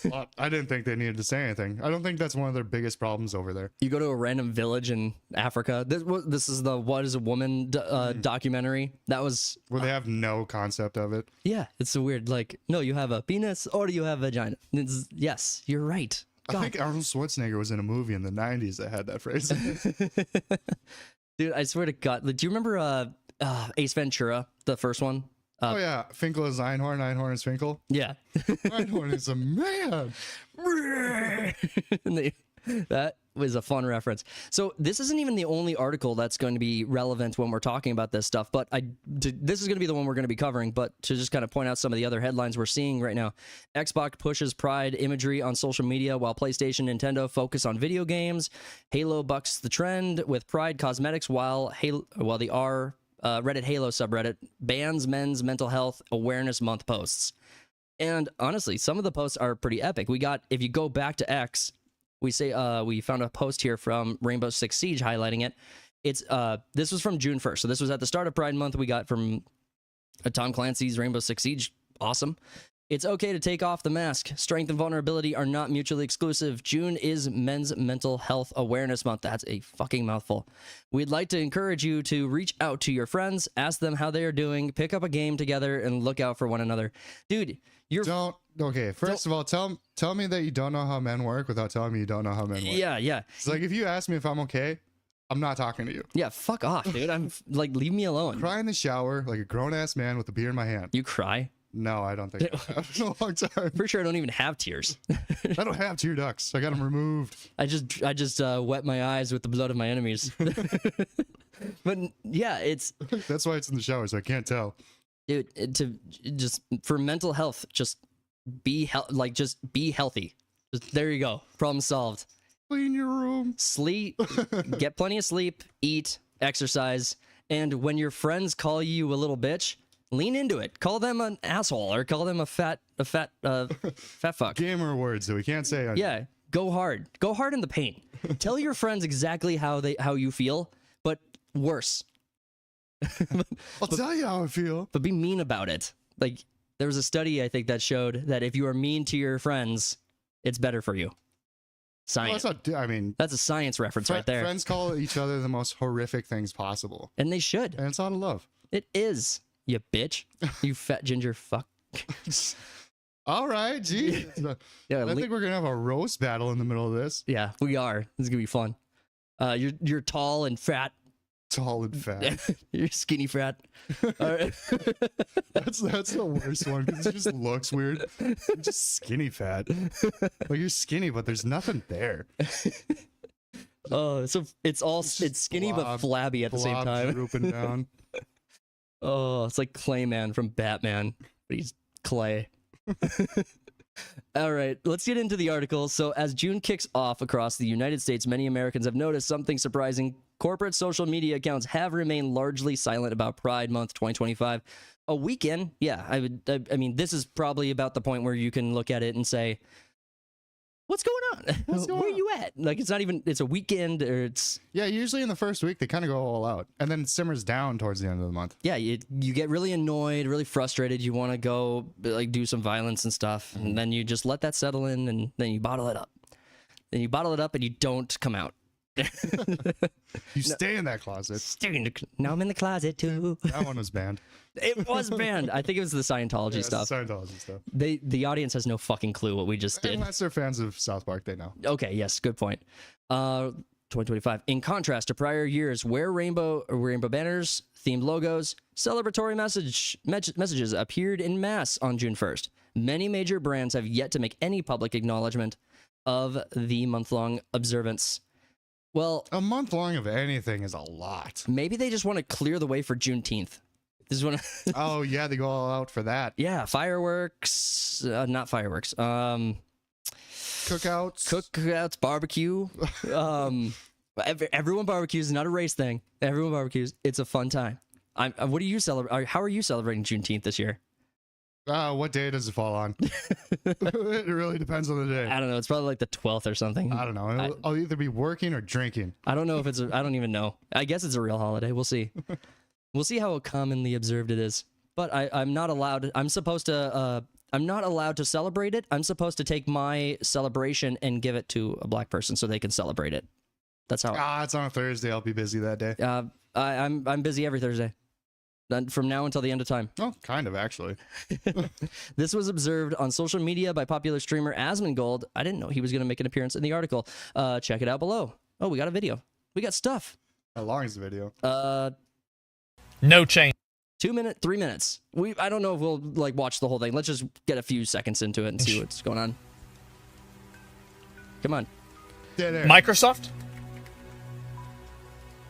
B: Well, I didn't think they needed to say anything. I don't think that's one of their biggest problems over there.
A: You go to a random village in Africa. This is the What is a Woman documentary. That was
B: Where they have no concept of it.
A: yeah. It's so weird. Like no, you have a penis or do you have a vagina? Yes, you're right.
B: I
A: God.
B: think Arnold Schwarzenegger was in a movie in the 90s that had that phrase.
A: Dude, I swear to God. Do you remember Ace Ventura, the first one?
B: Oh yeah, Finkel is Einhorn, Einhorn is Finkel.
A: Yeah.
B: Einhorn is a man.
A: That was a fun reference. So this isn't even the only article that's going to be relevant when we're talking about this stuff, but this is going to be the one we're going to be covering. But to just kind of point out some of the other headlines we're seeing right now, Xbox pushes Pride imagery on social media while PlayStation, Nintendo focus on video games. Halo bucks the trend with Pride cosmetics while the Reddit Halo subreddit bans men's mental health awareness month posts. And honestly, some of the posts are pretty epic. If you go back to X, we found a post here from Rainbow Six Siege highlighting it. It's this was from June 1st. So this was at the start of Pride Month. We got from Tom Clancy's Rainbow Six Siege. Awesome. It's okay to take off the mask. Strength and vulnerability are not mutually exclusive. June is Men's Mental Health Awareness Month. That's a fucking mouthful. We'd like to encourage you to reach out to your friends, ask them how they are doing, pick up a game together, and look out for one another. Dude,
B: First of all, tell me that you don't know how men work without telling me you don't know how men work.
A: Yeah.
B: It's like if you ask me if I'm okay, I'm not talking to you.
A: Yeah, fuck off, dude. I'm like, leave me alone.
B: Cry in the shower like a grown-ass man with a beer in my hand.
A: You cry?
B: No, I don't think I have in a long time.
A: For sure, I don't even have tears.
B: I don't have tear ducts. I got them removed.
A: I just wet my eyes with the blood of my enemies. But yeah,
B: That's why it's in the shower, so I can't tell.
A: dude. For mental health, just be healthy. Just, there you go. Problem solved.
B: Clean your room.
A: Sleep. Get plenty of sleep. Eat. Exercise. And when your friends call you a little bitch, lean into it. Call them an asshole or call them a fat fuck.
B: Gamer words that we can't say.
A: Yeah, go hard. Go hard in the paint. Tell your friends exactly how you feel, but worse.
B: I'll tell you how I feel.
A: But be mean about it. Like there was a study I think that showed that if you are mean to your friends, it's better for you. Science.
B: Well,
A: that's a science reference right there.
B: Friends call each other the most horrific things possible.
A: And they should.
B: And it's out of love.
A: It is. You bitch. You fat ginger fuck.
B: All right, geez.
A: Yeah,
B: I think we're gonna have a roast battle in the middle of this.
A: Yeah, we are. This is gonna be fun. You're tall and fat.
B: Tall and fat.
A: You're skinny fat. All right.
B: That's the worst one because it just looks weird. You're just skinny fat. Like you're skinny, but there's nothing there.
A: Oh, so it's skinny but flabby at the same time.
B: Drooping down.
A: Oh, it's like Clayman from Batman, but he's clay. All right, let's get into the article. So, as June kicks off across the United States, many Americans have noticed something surprising. Corporate social media accounts have remained largely silent about Pride Month 2025. A weekend, yeah, I mean, this is probably about the point where you can look at it and say, what's going on? Where are you at? Like, it's a weekend or it's...
B: Yeah, usually in the first week, they kind of go all out. And then it simmers down towards the end of the month.
A: Yeah, you get really annoyed, really frustrated. You want to go, like, do some violence and stuff. And then you just let that settle in and then you bottle it up. Then you bottle it up and you don't come out.
B: You stay in that closet.
A: Now I'm in the closet, too.
B: That one was banned.
A: It was banned. I think it was the Scientology stuff.
B: Scientology stuff.
A: The audience has no fucking clue what we just did.
B: Unless they're fans of South Park, they know.
A: Okay, yes, good point. 2025. In contrast to prior years where rainbow banners, themed logos, celebratory messages appeared in mass on June 1st, many major brands have yet to make any public acknowledgement of the month-long observance. Well,
B: a month long of anything is a lot.
A: Maybe they just want to clear the way for Juneteenth. This is when
B: oh yeah, they go all out for that.
A: Yeah, fireworks, not fireworks. Cookouts, barbecue. Everyone barbecues, not a race thing. Everyone barbecues. It's a fun time. What do you celebrate? How are you celebrating Juneteenth this year?
B: What day does it fall on? It really depends on the day.
A: I don't know. It's probably like the 12th or something.
B: I don't know. I'll either be working or drinking.
A: I don't know if it's. I don't even know. I guess it's a real holiday. We'll see. We'll see how commonly observed it is. But I'm not allowed. I'm supposed to I'm not allowed to celebrate it. I'm supposed to take my celebration and give it to a black person so they can celebrate it. That's how.
B: It's on a Thursday. I'll be busy that day.
A: I'm busy every Thursday. From now until the end of time.
B: Oh, kind of, actually.
A: This was observed on social media by popular streamer Asmongold. I didn't know he was going to make an appearance in the article. Check it out below. Oh, we got a video. We got stuff.
B: How long is the video?
C: No change.
A: 2 minutes, 3 minutes. I don't know if we'll like watch the whole thing. Let's just get a few seconds into it and see what's going on. Come on.
B: Dead air.
C: Microsoft?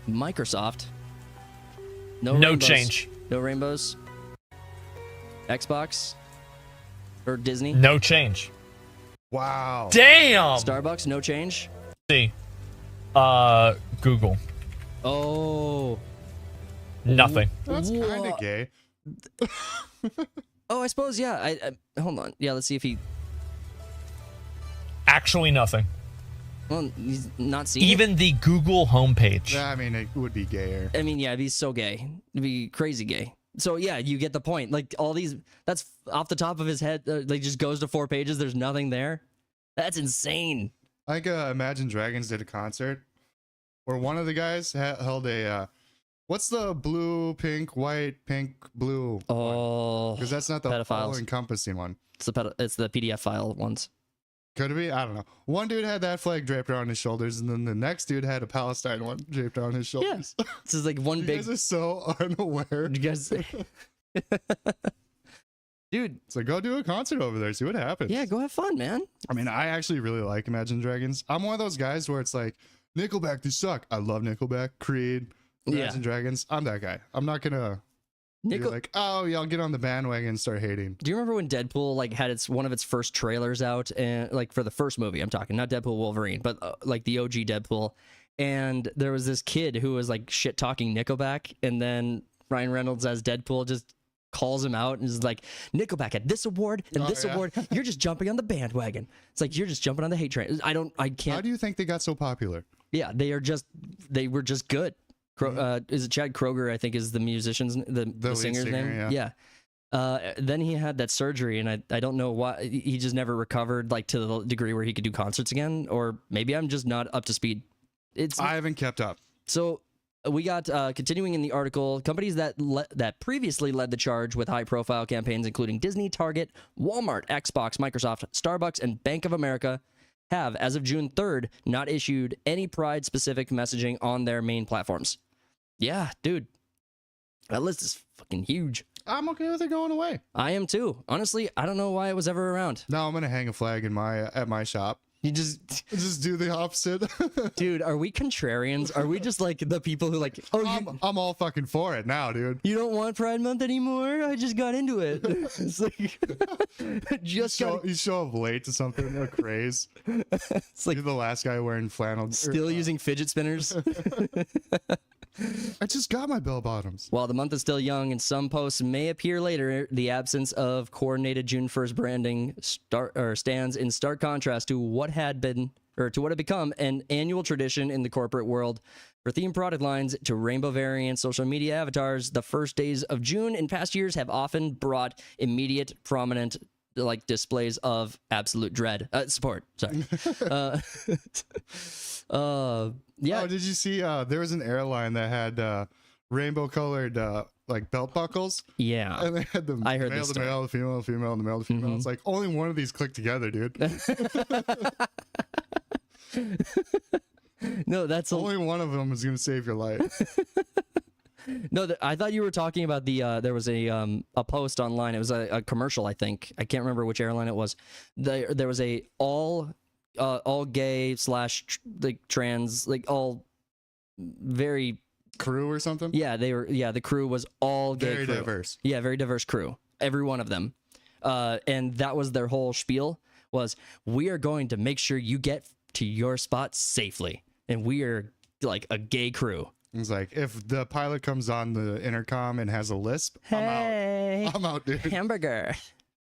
A: Microsoft.
C: No
A: rainbows.
C: change.
A: No rainbows. Xbox. Or Disney.
C: No change.
B: Wow.
C: Damn.
A: Starbucks. No change.
C: See. Google.
A: Oh.
C: Nothing.
B: That's kind of gay.
A: Oh, I suppose, yeah. I hold on. Yeah, let's see if he...
C: Actually nothing.
A: Well, he's not seeing
C: Even the Google homepage.
B: Yeah, I mean, it would be gayer.
A: I mean, yeah, it'd be so gay. It'd be crazy gay. So, yeah, you get the point. Like, all these... That's off the top of his head. Like, just goes to 4 pages. There's nothing there. That's insane.
B: I think Imagine Dragons did a concert where one of the guys held a... what's the blue, pink, white, pink, blue?
A: Oh,
B: Because that's not the
A: pedophiles.
B: all-encompassing one.
A: It's the PDF file ones.
B: Could it be? I don't know. One dude had that flag draped around his shoulders, and then the next dude had a Palestine one draped around his shoulders.
A: Yeah. This is like one
B: You
A: big...
B: guys are so unaware.
A: You guys... Dude.
B: So go do a concert over there, see what happens.
A: Yeah, go have fun, man.
B: I mean, I actually really like Imagine Dragons. I'm one of those guys where it's like, Nickelback, they suck. I love Nickelback, Creed, Imagine Dragons. I'm that guy. I'm not gonna be like, oh, yeah, I'll get on the bandwagon and start hating.
A: Do you remember when Deadpool like had one of its first trailers out, and like for the first movie? I'm talking not Deadpool Wolverine, but like the OG Deadpool. And there was this kid who was like shit talking Nickelback, and then Ryan Reynolds as Deadpool just calls him out and is like, Nickelback had this award and this award. You're just jumping on the bandwagon. It's like you're just jumping on the hate train. I can't.
B: How do you think they got so popular?
A: Yeah, they were just good. Is it Chad Kroeger? I think is the musician's, the singer's name. Yeah. Then he had that surgery, and I don't know why he just never recovered like to the degree where he could do concerts again, or maybe I'm just not up to speed.
B: I haven't kept up.
A: So we got continuing in the article, companies that previously led the charge with high-profile campaigns, including Disney, Target, Walmart, Xbox, Microsoft, Starbucks, and Bank of America, have, as of June 3rd, not issued any Pride-specific messaging on their main platforms. Yeah, dude. That list is fucking huge.
B: I'm okay with it going away.
A: I am too. Honestly, I don't know why it was ever around.
B: No, I'm gonna hang a flag at my shop.
A: You just
B: do the opposite.
A: Dude, are we contrarians? Are we just like the people who like,
B: I'm all fucking for it now, dude.
A: You don't want Pride Month anymore? I just got into it. It's like
B: you show up late to something, a craze.
A: It's like
B: you're the last guy wearing flannel.
A: Still using fidget spinners.
B: I just got my bell bottoms.
A: While the month is still young and some posts may appear later, the absence of coordinated June 1st branding stands in stark contrast to what had become an annual tradition in the corporate world. For themed product lines to rainbow variant social media avatars, the first days of June in past years have often brought immediate, prominent like displays of absolute dread support. Sorry. Yeah.
B: Oh, did you see? There was an airline that had rainbow colored like belt buckles.
A: Yeah.
B: And they had the
A: I heard
B: male,
A: this
B: the male, the female, the female, and the male, the female. It's like only one of these click together, dude.
A: No, that's
B: only one of them is gonna save your life.
A: No, I thought you were talking about the there was a post online. It was a commercial, I think. I can't remember which airline it was. There was a all gay / like trans, like all very
B: crew or something.
A: Yeah, the crew was all gay.
B: Very
A: crew.
B: diverse.
A: Yeah, very diverse crew. Every one of them. And that was their whole spiel was, we are going to make sure you get to your spot safely. And we are like a gay crew.
B: It's like, if the pilot comes on the intercom and has a lisp,
A: hey,
B: I'm out, dude.
A: Hamburger.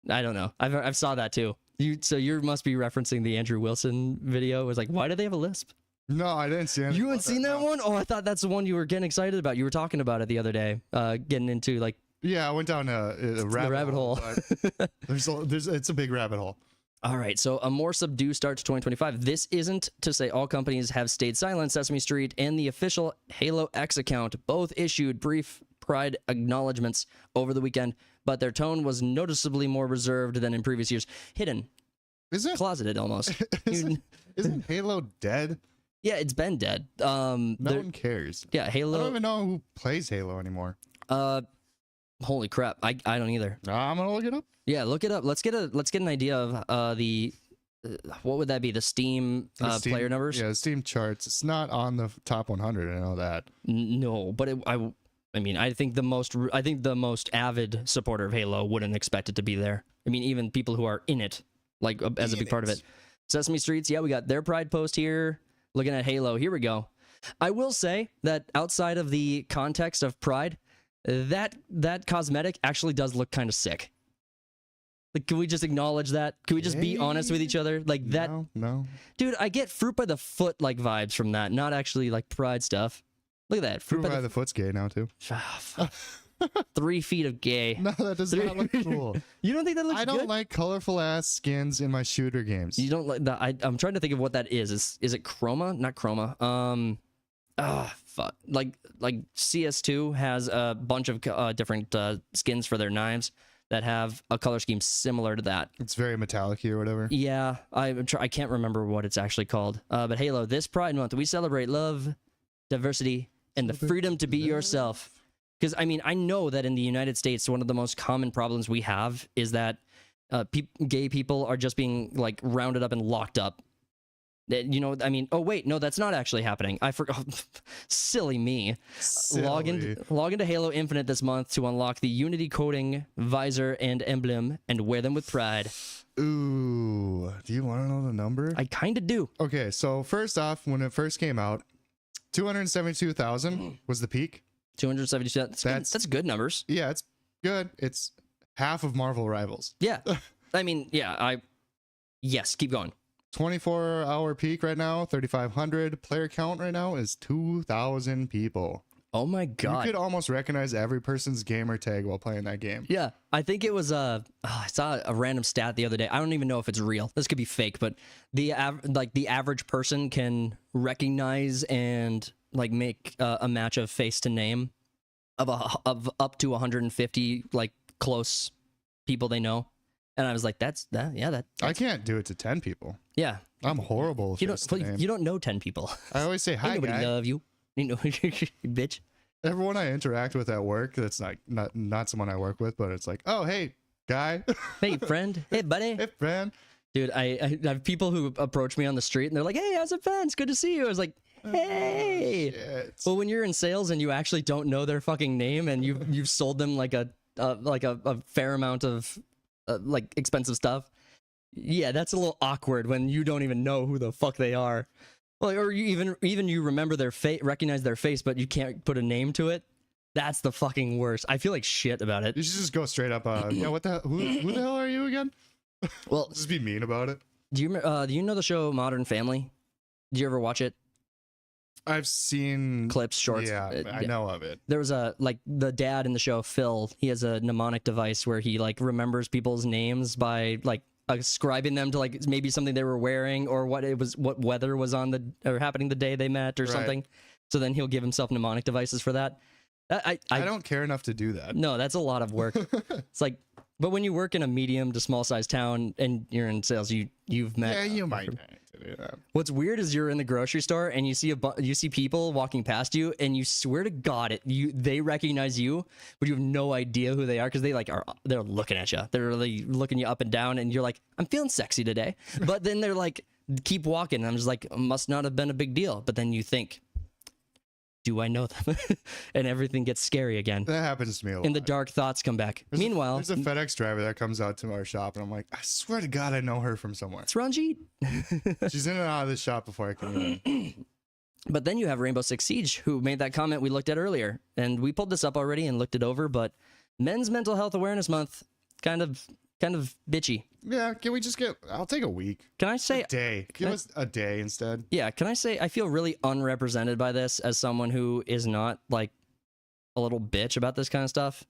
A: I don't know. I've saw that too. So you must be referencing the Andrew Wilson video. It was like, why do they have a lisp?
B: No, I didn't see it.
A: You haven't seen that one? Oh, I thought that's the one you were getting excited about. You were talking about it the other day, getting into like
B: Yeah, I went down a rabbit hole. But it's a big rabbit hole.
A: All right, so a more subdued start to 2025. This isn't to say all companies have stayed silent. Sesame Street and the official Halo X account both issued brief Pride acknowledgements over the weekend, but their tone was noticeably more reserved than in previous years. Hidden, closeted almost.
B: Isn't Halo dead?
A: Yeah, it's been dead.
B: No one cares.
A: Yeah, Halo.
B: I don't even know who plays Halo anymore.
A: Holy crap, I don't either.
B: I'm gonna look it up.
A: Yeah, look it up. Let's get an idea of the what would that be? The Steam, player numbers?
B: Yeah, Steam charts. It's not on the top 100. I know that.
A: No, but I mean, I think the most avid supporter of Halo wouldn't expect it to be there. I mean, even people who are in it, like as a big part of it. Sesame Streets, yeah, we got their Pride post here. Looking at Halo, here we go. I will say that outside of the context of Pride, that cosmetic actually does look kind of sick. Like, can we just acknowledge that? Can we just be honest with each other? Like that?
B: No.
A: Dude, I get fruit by the foot like vibes from that, not actually like Pride stuff. Look at that.
B: Fruit by the foot's gay now too.
A: 3 feet of gay.
B: No, that does not look cool.
A: You don't think that looks good?
B: I don't like colorful ass skins in my shooter games.
A: You don't like that? I'm trying to think of what that is. Is it chroma? Not chroma. Fuck. Like CS2 has a bunch of different skins for their knives that have a color scheme similar to that.
B: It's very metallic-y or whatever.
A: Yeah, I can't remember what it's actually called. But Halo, this Pride Month, we celebrate love, diversity, and the freedom to be yourself. Because, I mean, I know that in the United States, one of the most common problems we have is that gay people are just being, like, rounded up and locked up. You know, I mean, oh, wait, no, that's not actually happening. I forgot. Silly me.
B: Silly.
A: Log into Halo Infinite this month to unlock the Unity coding, visor, and emblem, and wear them with pride.
B: Ooh, do you want to know the number?
A: I kind of do.
B: Okay, so first off, when it first came out, 272,000 was the peak.
A: 272. That's good numbers.
B: Yeah, it's good. It's half of Marvel Rivals.
A: Yeah. I mean, yeah, yes, keep going.
B: 24-hour peak right now, 3,500. Player count right now is 2,000 people.
A: Oh my god.
B: You could almost recognize every person's gamer tag while playing that game.
A: Yeah, I think it was I saw a random stat the other day. I don't even know if it's real. This could be fake, but the average person can recognize and like make a match of face to name of up to 150 like close people they know. And I was like, that's
B: I can't do it to 10 people.
A: Yeah.
B: I'm horrible.
A: You don't know 10 people.
B: I always say hi,
A: Nobody
B: guy.
A: love you. You know, bitch.
B: Everyone I interact with at work, that's not someone I work with, but it's like, oh, hey, guy.
A: Hey, friend. Hey, buddy.
B: Hey, friend.
A: Dude, I have people who approach me on the street and they're like, hey, how's it been? It's good to see you. I was like, hey. Well, when you're in sales and you actually don't know their fucking name and you've sold them like a fair amount of like expensive stuff, yeah, that's a little awkward when you don't even know who the fuck they are. Well, or you even you remember their face, recognize their face, but you can't put a name to it. That's the fucking worst. I feel like shit about it.
B: You should just go straight up. Yeah, what the? Who the hell are you again?
A: Well,
B: just be mean about it.
A: Do you know the show Modern Family? Did you ever watch it?
B: I've seen
A: clips, shorts.
B: Yeah, I know of it.
A: There was the dad in the show, Phil. He has a mnemonic device where he like remembers people's names by like ascribing them to like maybe something they were wearing or what weather was on or happening the day they met or something. So then he'll give himself mnemonic devices for that. I
B: don't care enough to do that.
A: No, that's a lot of work. It's like, but when you work in a medium to small size town and you're in sales, you've met.
B: Yeah, you might. Yeah.
A: What's weird is you're in the grocery store and you see people walking past you and you swear to God they recognize you, but you have no idea who they are because they're looking at you. They're really looking you up and down and you're like, I'm feeling sexy today. But then they're like, keep walking. And I'm just like, must not have been a big deal. But then you think, do I know them? And everything gets scary again.
B: That happens to me a lot.
A: And the dark thoughts come back. Meanwhile,
B: there's a FedEx driver that comes out to our shop, and I'm like, I swear to God, I know her from somewhere.
A: It's Ranjit.
B: She's in and out of this shop before I can even.
A: But then you have Rainbow Six Siege, who made that comment we looked at earlier. And we pulled this up already and looked it over, but Men's Mental Health Awareness Month, kind of bitchy.
B: Yeah, can we just I'll take a week.
A: Can I say
B: a day? Give us a day instead.
A: Yeah, can I say I feel really unrepresented by this as someone who is not like a little bitch about this kind of stuff.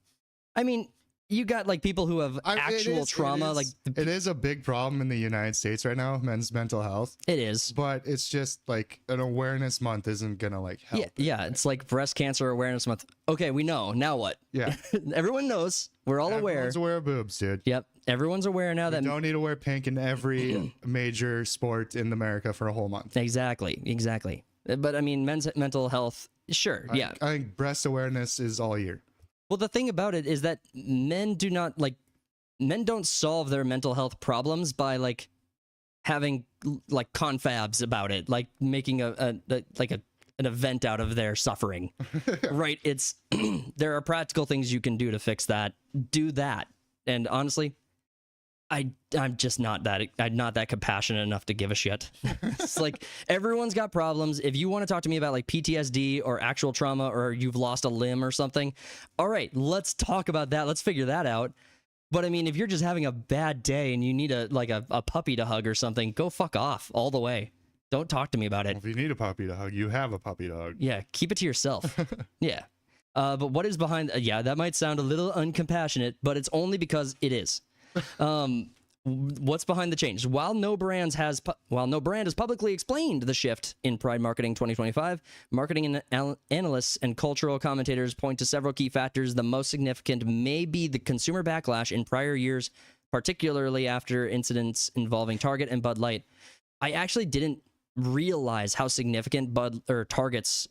A: I mean, you got like people who have actual trauma. Like
B: it is a big problem in the United States right now, men's mental health.
A: it is.
B: But it's just like an awareness month isn't gonna like help.
A: Yeah. It's like Breast Cancer Awareness Month. Okay, we know. Now what?
B: Yeah.
A: Everyone knows. We're all aware.
B: Everyone's aware of boobs, dude.
A: Yep. Everyone's aware now that.
B: You don't need to wear pink in every major sport in America for a whole month.
A: Exactly. But I mean, men's mental health. Sure. Yeah.
B: I think breast awareness is all year.
A: Well, the thing about it is that men don't solve their mental health problems by like having like confabs about it, like making an event out of their suffering. Right? It's there are practical things you can do to fix that. Do that. And honestly, I'm just not that compassionate enough to give a shit. It's like everyone's got problems. If you want to talk to me about like PTSD or actual trauma or you've lost a limb or something, all right, let's talk about that. Let's figure that out. But I mean, if you're just having a bad day and you need a puppy to hug or something, go fuck off all the way. Don't talk to me about it.
B: Well, if you need a puppy to hug, you have a puppy to hug.
A: Yeah, keep it to yourself. Yeah. But what is behind? Yeah, that might sound a little uncompassionate, but it's only because it is. What's behind the change? While no brand has publicly explained the shift in Pride Marketing 2025, marketing analysts and cultural commentators point to several key factors. The most significant may be the consumer backlash in prior years, particularly after incidents involving Target and Bud Light. I actually didn't realize how significant Target's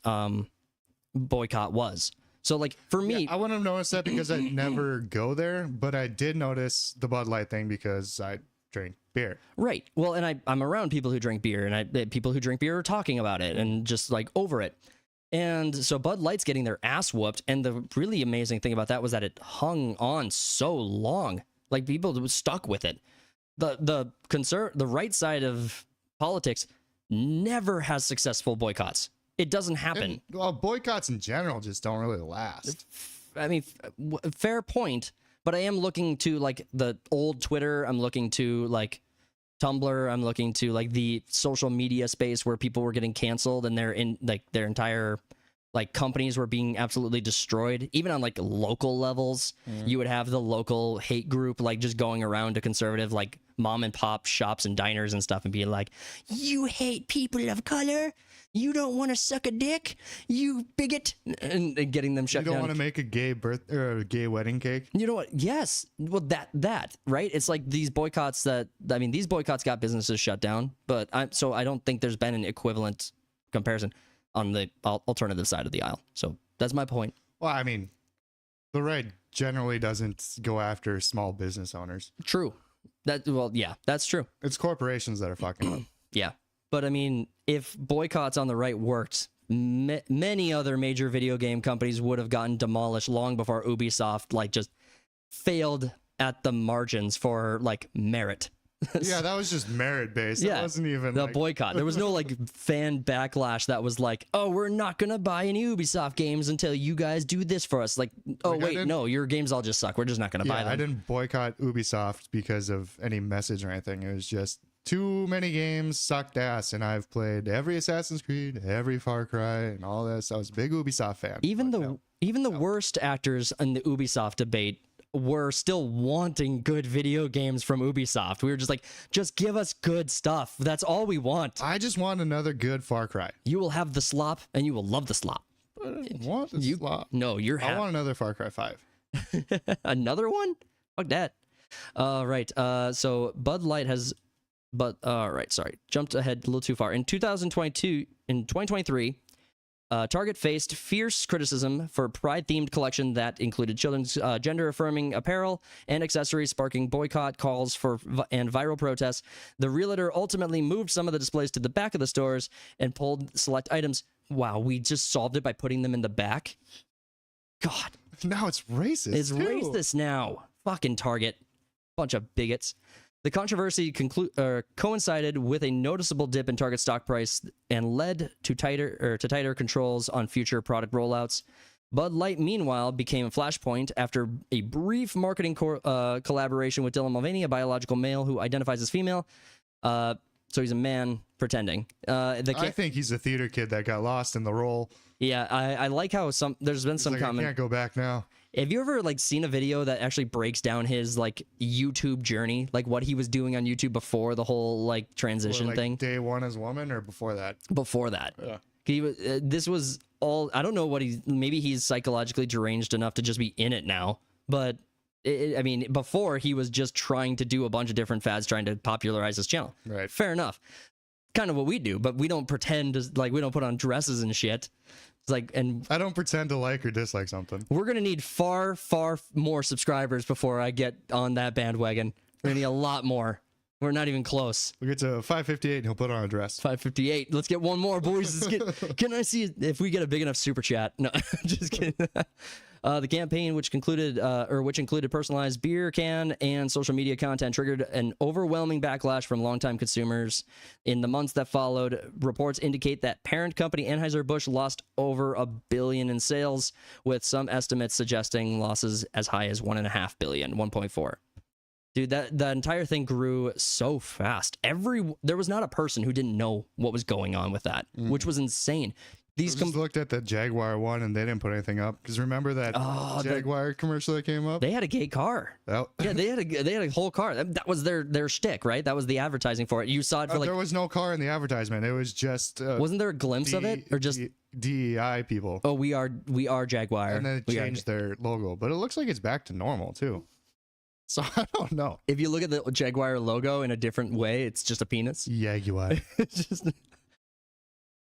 A: boycott was. So, like, for me...
B: Yeah, I wouldn't have noticed that because I never go there, but I did notice the Bud Light thing because I drink beer.
A: Right. Well, and I'm around people who drink beer, and people who drink beer are talking about it and just, like, over it. And so Bud Light's getting their ass whooped, and the really amazing thing about that was that it hung on so long. Like, people were stuck with it. The right side of politics never has successful boycotts. It doesn't happen.
B: And, well, boycotts in general just don't really last.
A: I mean, fair point. But I am looking to like the old Twitter. I'm looking to like Tumblr. I'm looking to like the social media space where people were getting canceled and their entire like companies were being absolutely destroyed. Even on like local levels, you would have the local hate group like just going around to conservative like mom and pop shops and diners and stuff and being like, "You hate people of color. You don't want to suck a dick, you bigot," and getting them shut down.
B: You don't want to make a gay birth or a gay wedding cake.
A: You know what? Yes. Well, that right. It's like these boycotts these boycotts got businesses shut down. But I don't think there's been an equivalent comparison on the alternative side of the aisle. So that's my point.
B: Well, I mean, the right generally doesn't go after small business owners.
A: True. Yeah, that's true.
B: It's corporations that are fucking up.
A: Yeah. But I mean, if boycotts on the right worked, many other major video game companies would have gotten demolished long before Ubisoft like just failed at the margins for like merit.
B: Yeah, that was just merit based.
A: Yeah,
B: it wasn't even
A: the boycott. There was no like fan backlash that was like, "Oh, we're not gonna buy any Ubisoft games until you guys do this for us." Like, "Oh wait, no, your games all just suck. We're just not gonna buy them."
B: I didn't boycott Ubisoft because of any message or anything. It was just too many games sucked ass, and I've played every Assassin's Creed, every Far Cry, and all this. I was a big Ubisoft fan.
A: Even the worst actors in the Ubisoft debate were still wanting good video games from Ubisoft. We were just like, just give us good stuff. That's all we want.
B: I just want another good Far Cry.
A: You will have the slop, and you will love the slop.
B: I don't want the slop.
A: No,
B: I want another Far Cry 5.
A: Another one? Fuck that. Right. So Bud Light has... jumped ahead a little too far. In 2023, Target faced fierce criticism for a Pride-themed collection that included children's gender-affirming apparel and accessories, sparking boycott calls and viral protests. The realtor ultimately moved some of the displays to the back of the stores and pulled select items. Wow, we just solved it by putting them in the back? God.
B: Now it's racist.
A: It's racist now. Fucking Target. Bunch of bigots. The controversy coincided with a noticeable dip in Target stock price and led to tighter controls on future product rollouts. Bud Light, meanwhile, became a flashpoint after a brief marketing collaboration with Dylan Mulvaney, a biological male who identifies as female. So he's a man pretending.
B: I think he's a theater kid that got lost in the role.
A: Yeah, I like how there's been some comment.
B: I can't go back now.
A: Have you ever like seen a video that actually breaks down his like YouTube journey, like what he was doing on YouTube before the whole like transition
B: Like
A: thing?
B: day one as woman or before that?
A: Before that,
B: Yeah.
A: he was. This was all. I don't know what he's. Maybe he's psychologically deranged enough to just be in it now. But I mean, before he was just trying to do a bunch of different fads, trying to popularize his channel.
B: Right.
A: Fair enough. Kind of what we do, but we don't pretend to, like, we don't put on dresses and shit. It's like, and
B: I don't pretend to like or dislike something.
A: we're gonna need far more subscribers before I get on that bandwagon. We're gonna need a lot more. We're not even close.
B: We'll get to 558 and he'll put on a dress.
A: 558. Let's get one more, boys. Can I see if we get a big enough super chat? No, just kidding. The campaign, which included personalized beer can and social media content, triggered an overwhelming backlash from longtime consumers. In the months that followed, reports indicate that parent company Anheuser-Busch lost over $1 billion in sales, with some estimates suggesting losses as high as $1.5 billion, 1.4. Dude, that entire thing grew so fast. There was not a person who didn't know what was going on with that, which was insane. These
B: I just looked at the Jaguar one and they didn't put anything up because remember that Jaguar commercial that came up?
A: they had a gay car.
B: That-
A: Yeah, they had a whole car. That was their shtick, right? That was the advertising for it. You saw it for like.
B: there was no car in the advertisement. It was just
A: Wasn't there a glimpse of it, or just?
B: DEI people.
A: Oh, we are Jaguar.
B: And then it
A: We are-
B: changed their logo, but it looks like it's back to normal too. So I don't know.
A: If you look at the Jaguar logo in a different way, it's just a penis.
B: Jaguar.
A: It's just.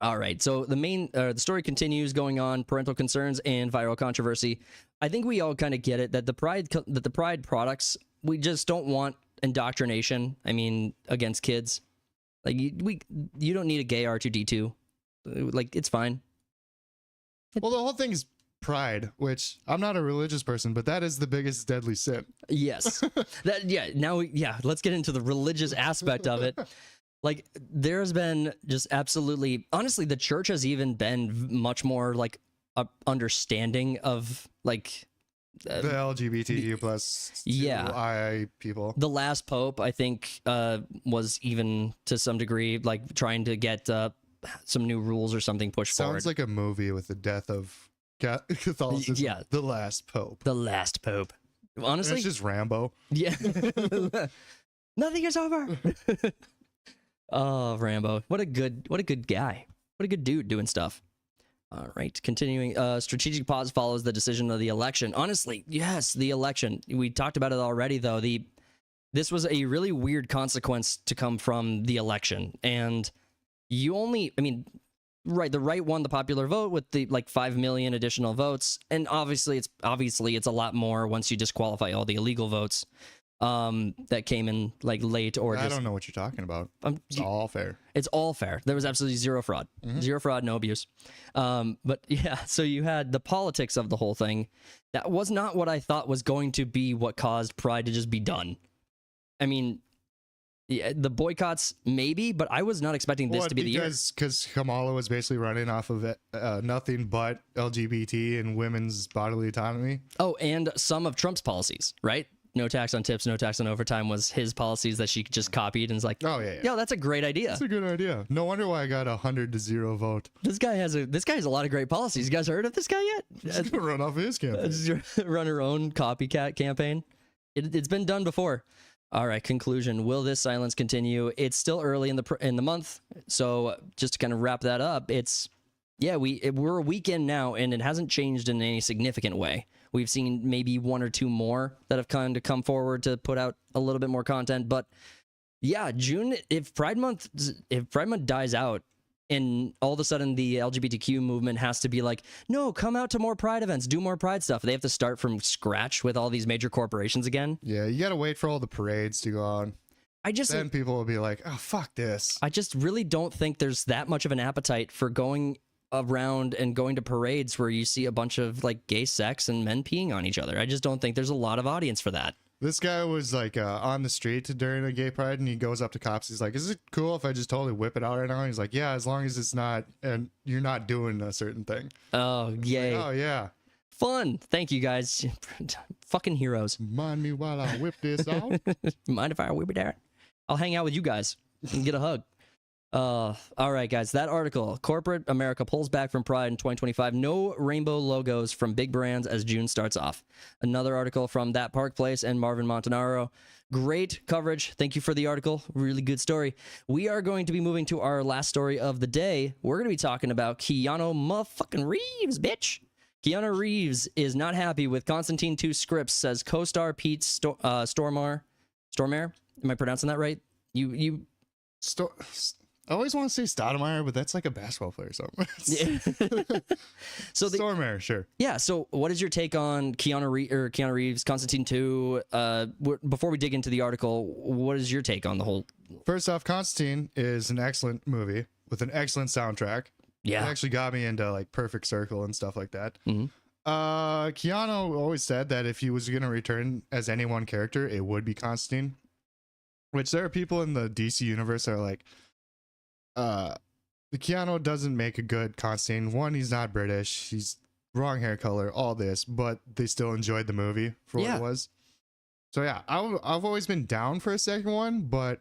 A: All right, so the story continues going on, parental concerns and viral controversy. I think we all kind of get it that the Pride products, we just don't want indoctrination. I mean, against kids, like you don't need a gay R2D2, like it's fine.
B: Well, the whole thing is pride, which I'm not a religious person, but that is the biggest deadly sin.
A: Yes, let's get into the religious aspect of it. Like, there's been just absolutely, honestly, the church has even been much more like understanding of like
B: The LGBTQ plus II people.
A: the last pope. I think was even to some degree like trying to get some new rules or something pushed forward.
B: Sounds like a movie with the death of Catholicism.
A: Yeah.
B: The last pope.
A: The last pope. Honestly,
B: It's just Rambo.
A: yeah. Nothing is over. Oh, Rambo. What a good guy. What a good dude doing stuff. All right, continuing. Strategic pause follows the decision of the election. Honestly, yes, the election. We talked about it already, though. This was a really weird consequence to come from the election. And the right won the popular vote with the like 5 million additional votes. And obviously it's a lot more once you disqualify all the illegal votes that came in like late or
B: I
A: just.
B: don't know what you're talking about. It's all fair.
A: It's all fair. There was absolutely zero fraud. Zero fraud, no abuse. But yeah, so you had the politics of the whole thing. That was not what I thought was going to be what caused Pride to just be done. I mean, yeah, the boycotts maybe, but I was not expecting this to be the year.
B: Because Kamala was basically running off of it, nothing but LGBT and women's bodily autonomy.
A: Oh, and some of Trump's policies, right? No tax on tips, no tax on overtime was his policies that she just copied and was like,
B: Oh yeah.
A: yo, that's a great idea.
B: That's a good idea. No wonder why I got 100-0 vote.
A: This guy has a lot of great policies. You guys heard of this guy yet?
B: She's gonna run off of his campaign.
A: Just run her own copycat campaign. It's been done before. All right, conclusion. Will this silence continue? It's still early in the month, so just to kind of wrap that up, we're a week in now, and it hasn't changed in any significant way. We've seen maybe one or two more that have kind of come forward to put out a little bit more content, but yeah, June. If Pride Month dies out, and all of a sudden the LGBTQ movement has to be like, no, come out to more Pride events, do more Pride stuff. They have to start from scratch with all these major corporations again.
B: Yeah, you gotta wait for all the parades to go on. Then people will be like, oh, fuck this.
A: I just really don't think there's that much of an appetite for going around and going to parades where you see a bunch of like gay sex and men peeing on each other. I just don't think there's a lot of audience for that.
B: This guy was like on the street during a gay pride, and he goes up to cops. He's like, is it cool if I just totally whip it out right now? And he's like, yeah, as long as it's not, and you're not doing a certain thing.
A: Oh, yay.
B: Like, oh, yeah.
A: Fun. Thank you, guys. Fucking heroes.
B: Mind me while I whip this out.
A: Mind if I whip it out? I'll hang out with you guys and get a hug. All right, guys. That article, corporate America pulls back from Pride in 2025. No rainbow logos from big brands as June starts off. Another article from That Park Place and Marvin Montanaro. Great coverage. Thank you for the article. Really good story. We are going to be moving to our last story of the day. We're going to be talking about Keanu motherfucking Reeves, bitch. Keanu Reeves is not happy with Constantine 2 scripts, says co-star Pete Stormare. Stormare? Am I pronouncing that right?
B: I always want to say Stoudemire, but that's like a basketball player or something.
A: So
B: Stormare, sure.
A: Yeah. So, what is your take on Keanu Reeves, Constantine 2? Before we dig into the article, what is your take on the whole?
B: First off, Constantine is an excellent movie with an excellent soundtrack.
A: Yeah.
B: It actually got me into like Perfect Circle and stuff like that.
A: Mhm.
B: Keanu always said that if he was going to return as any one character, it would be Constantine. Which there are people in the DC universe that are like, the Keanu doesn't make a good Constantine. One, he's not British. He's wrong hair color, all this, but they still enjoyed the movie for what it was. So yeah, I've always been down for a second one, but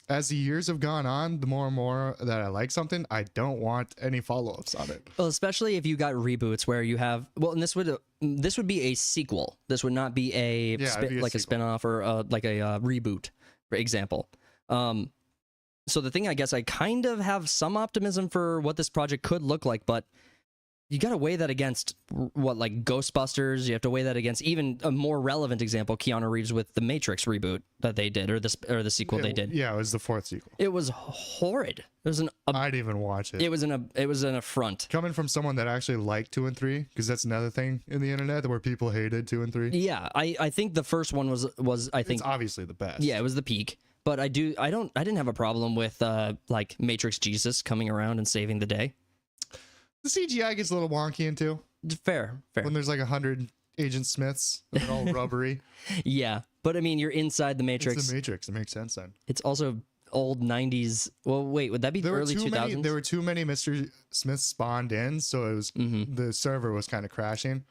B: as the years have gone on, the more and more that I like something, I don't want any follow-ups on it.
A: Well, especially if you got reboots where you have, well, and this would be a sequel. This would not be a
B: a
A: spin-off or like a reboot, for example. So the thing, I guess I kind of have some optimism for what this project could look like, but you got to weigh that against what, like Ghostbusters. You have to weigh that against even a more relevant example, Keanu Reeves with the Matrix reboot that they did, or the sequel they did.
B: Yeah, it was the fourth sequel.
A: It was horrid. It was
B: I'd even watch it.
A: It was an affront.
B: Coming from someone that actually liked 2 and 3, because that's another thing in the internet where people hated 2 and 3.
A: Yeah, I think the first one was I think
B: it's obviously the best.
A: Yeah, it was the peak. But I didn't have a problem with like Matrix Jesus coming around and saving the day.
B: The CGI gets a little wonky into
A: Fair.
B: when there's like 100 Agent Smiths and they're all rubbery.
A: Yeah, but I mean, you're inside the Matrix.
B: It's the Matrix. It makes sense then.
A: It's also old 90s. Well, wait, would that be early 2000s?
B: There were too many Mr. Smiths spawned in, so it was the server was kind of crashing.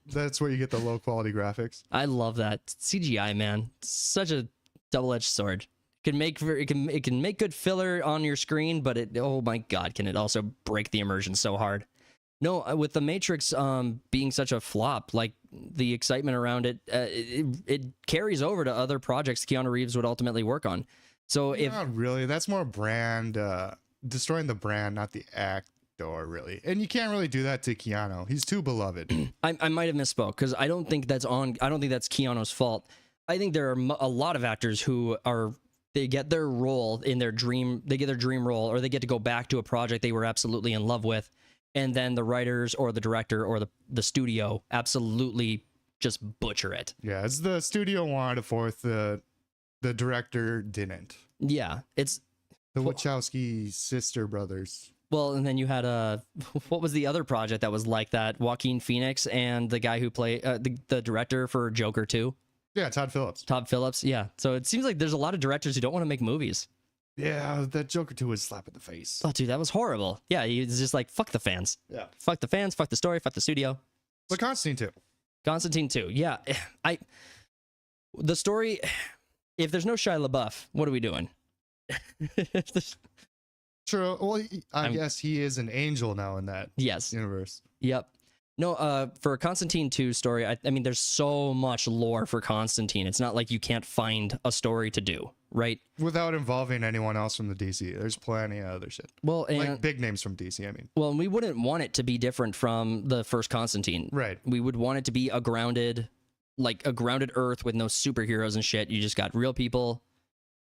B: That's where you get the low quality graphics.
A: I love that CGI, man. Such a double-edged sword. It can make good filler on your screen, but oh my god, can it also break the immersion so hard? No, with the Matrix being such a flop, like the excitement around it, it carries over to other projects Keanu Reeves would ultimately work on. So
B: not really, that's more brand destroying the brand, not the actor, really. And you can't really do that to Keanu. He's too beloved.
A: I might have misspoke because I don't think that's Keanu's fault. I think there are a lot of actors who they get their role in their dream, they get their dream role, or they get to go back to a project they were absolutely in love with, and then the writers or the director or the studio absolutely just butcher it.
B: Yeah, it's the studio wanted a fourth, the director didn't.
A: Yeah, it's
B: the Wachowski sister brothers.
A: Well, and then you had what was the other project that was like that? Joaquin Phoenix and the guy who played the director for Joker 2.
B: Yeah, Todd Phillips.
A: Todd Phillips, yeah. So it seems like there's a lot of directors who don't want to make movies.
B: Yeah, that Joker 2 was slap in the face.
A: Oh, dude, that was horrible. Yeah, he's just like, fuck the fans.
B: Yeah.
A: Fuck the fans, fuck the story, fuck the studio.
B: But Constantine 2.
A: Constantine 2, yeah. The story, if there's no Shia LaBeouf, what are we doing?
B: True. Well, I guess he is an angel now in that universe.
A: Yep. No, for a Constantine 2 story, I mean, there's so much lore for Constantine. It's not like you can't find a story to do, right?
B: Without involving anyone else from the DC. There's plenty of other shit.
A: Well, and,
B: like big names from DC, I mean.
A: Well, and we wouldn't want it to be different from the first Constantine.
B: Right.
A: We would want it to be a grounded Earth with no superheroes and shit. You just got real people.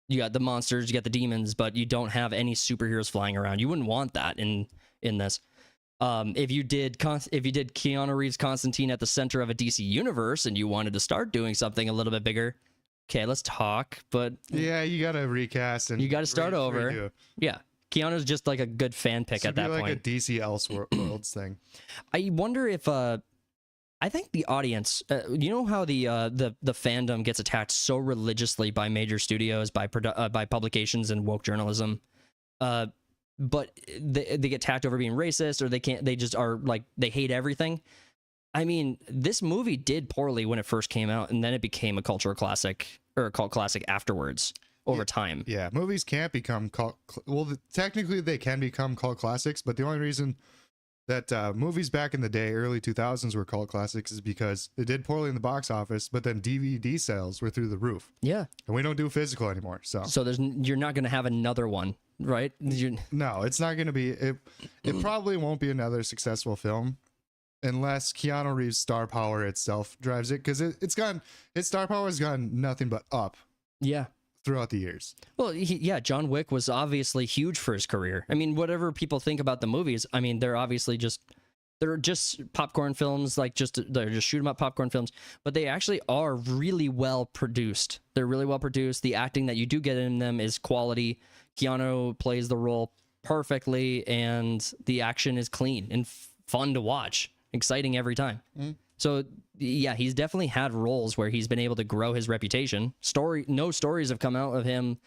A: You got the monsters, you got the demons, but you don't have any superheroes flying around. You wouldn't want that in this. If you did Keanu Reeves Constantine at the center of a DC universe and you wanted to start doing something a little bit bigger, okay, let's talk. But
B: yeah, you got to recast and
A: you got to start over.
B: Redo.
A: Yeah, Keanu's just like a good fan pick at that
B: like
A: point.
B: A DC Elseworlds thing.
A: I wonder if I think the audience, you know how the fandom gets attacked so religiously by major studios, by publications and woke journalism. But they get attacked over being racist, or they just are like, they hate everything. I mean, this movie did poorly when it first came out, and then it became a cultural classic, or a cult classic afterwards. over time.
B: Yeah, movies can't become technically they can become cult classics, but the only reason that movies back in the day, early 2000s, were cult classics is because they did poorly in the box office, but then DVD sales were through the roof.
A: Yeah.
B: And we don't do physical anymore, so
A: You're not going to have another one, right?
B: no, it's not going to be. It probably won't be another successful film unless Keanu Reeves' star power itself drives it, because its star power has gone nothing but up.
A: Yeah.
B: Throughout the years.
A: Well, John Wick was obviously huge for his career. I mean, whatever people think about the movies, I mean, they're just popcorn films, they're just shoot 'em up popcorn films, but they actually are really well produced. They're really well produced. The acting that you do get in them is quality. Keanu plays the role perfectly, and the action is clean and fun to watch, exciting every time. So yeah, he's definitely had roles where he's been able to grow his reputation. No stories have come out of him,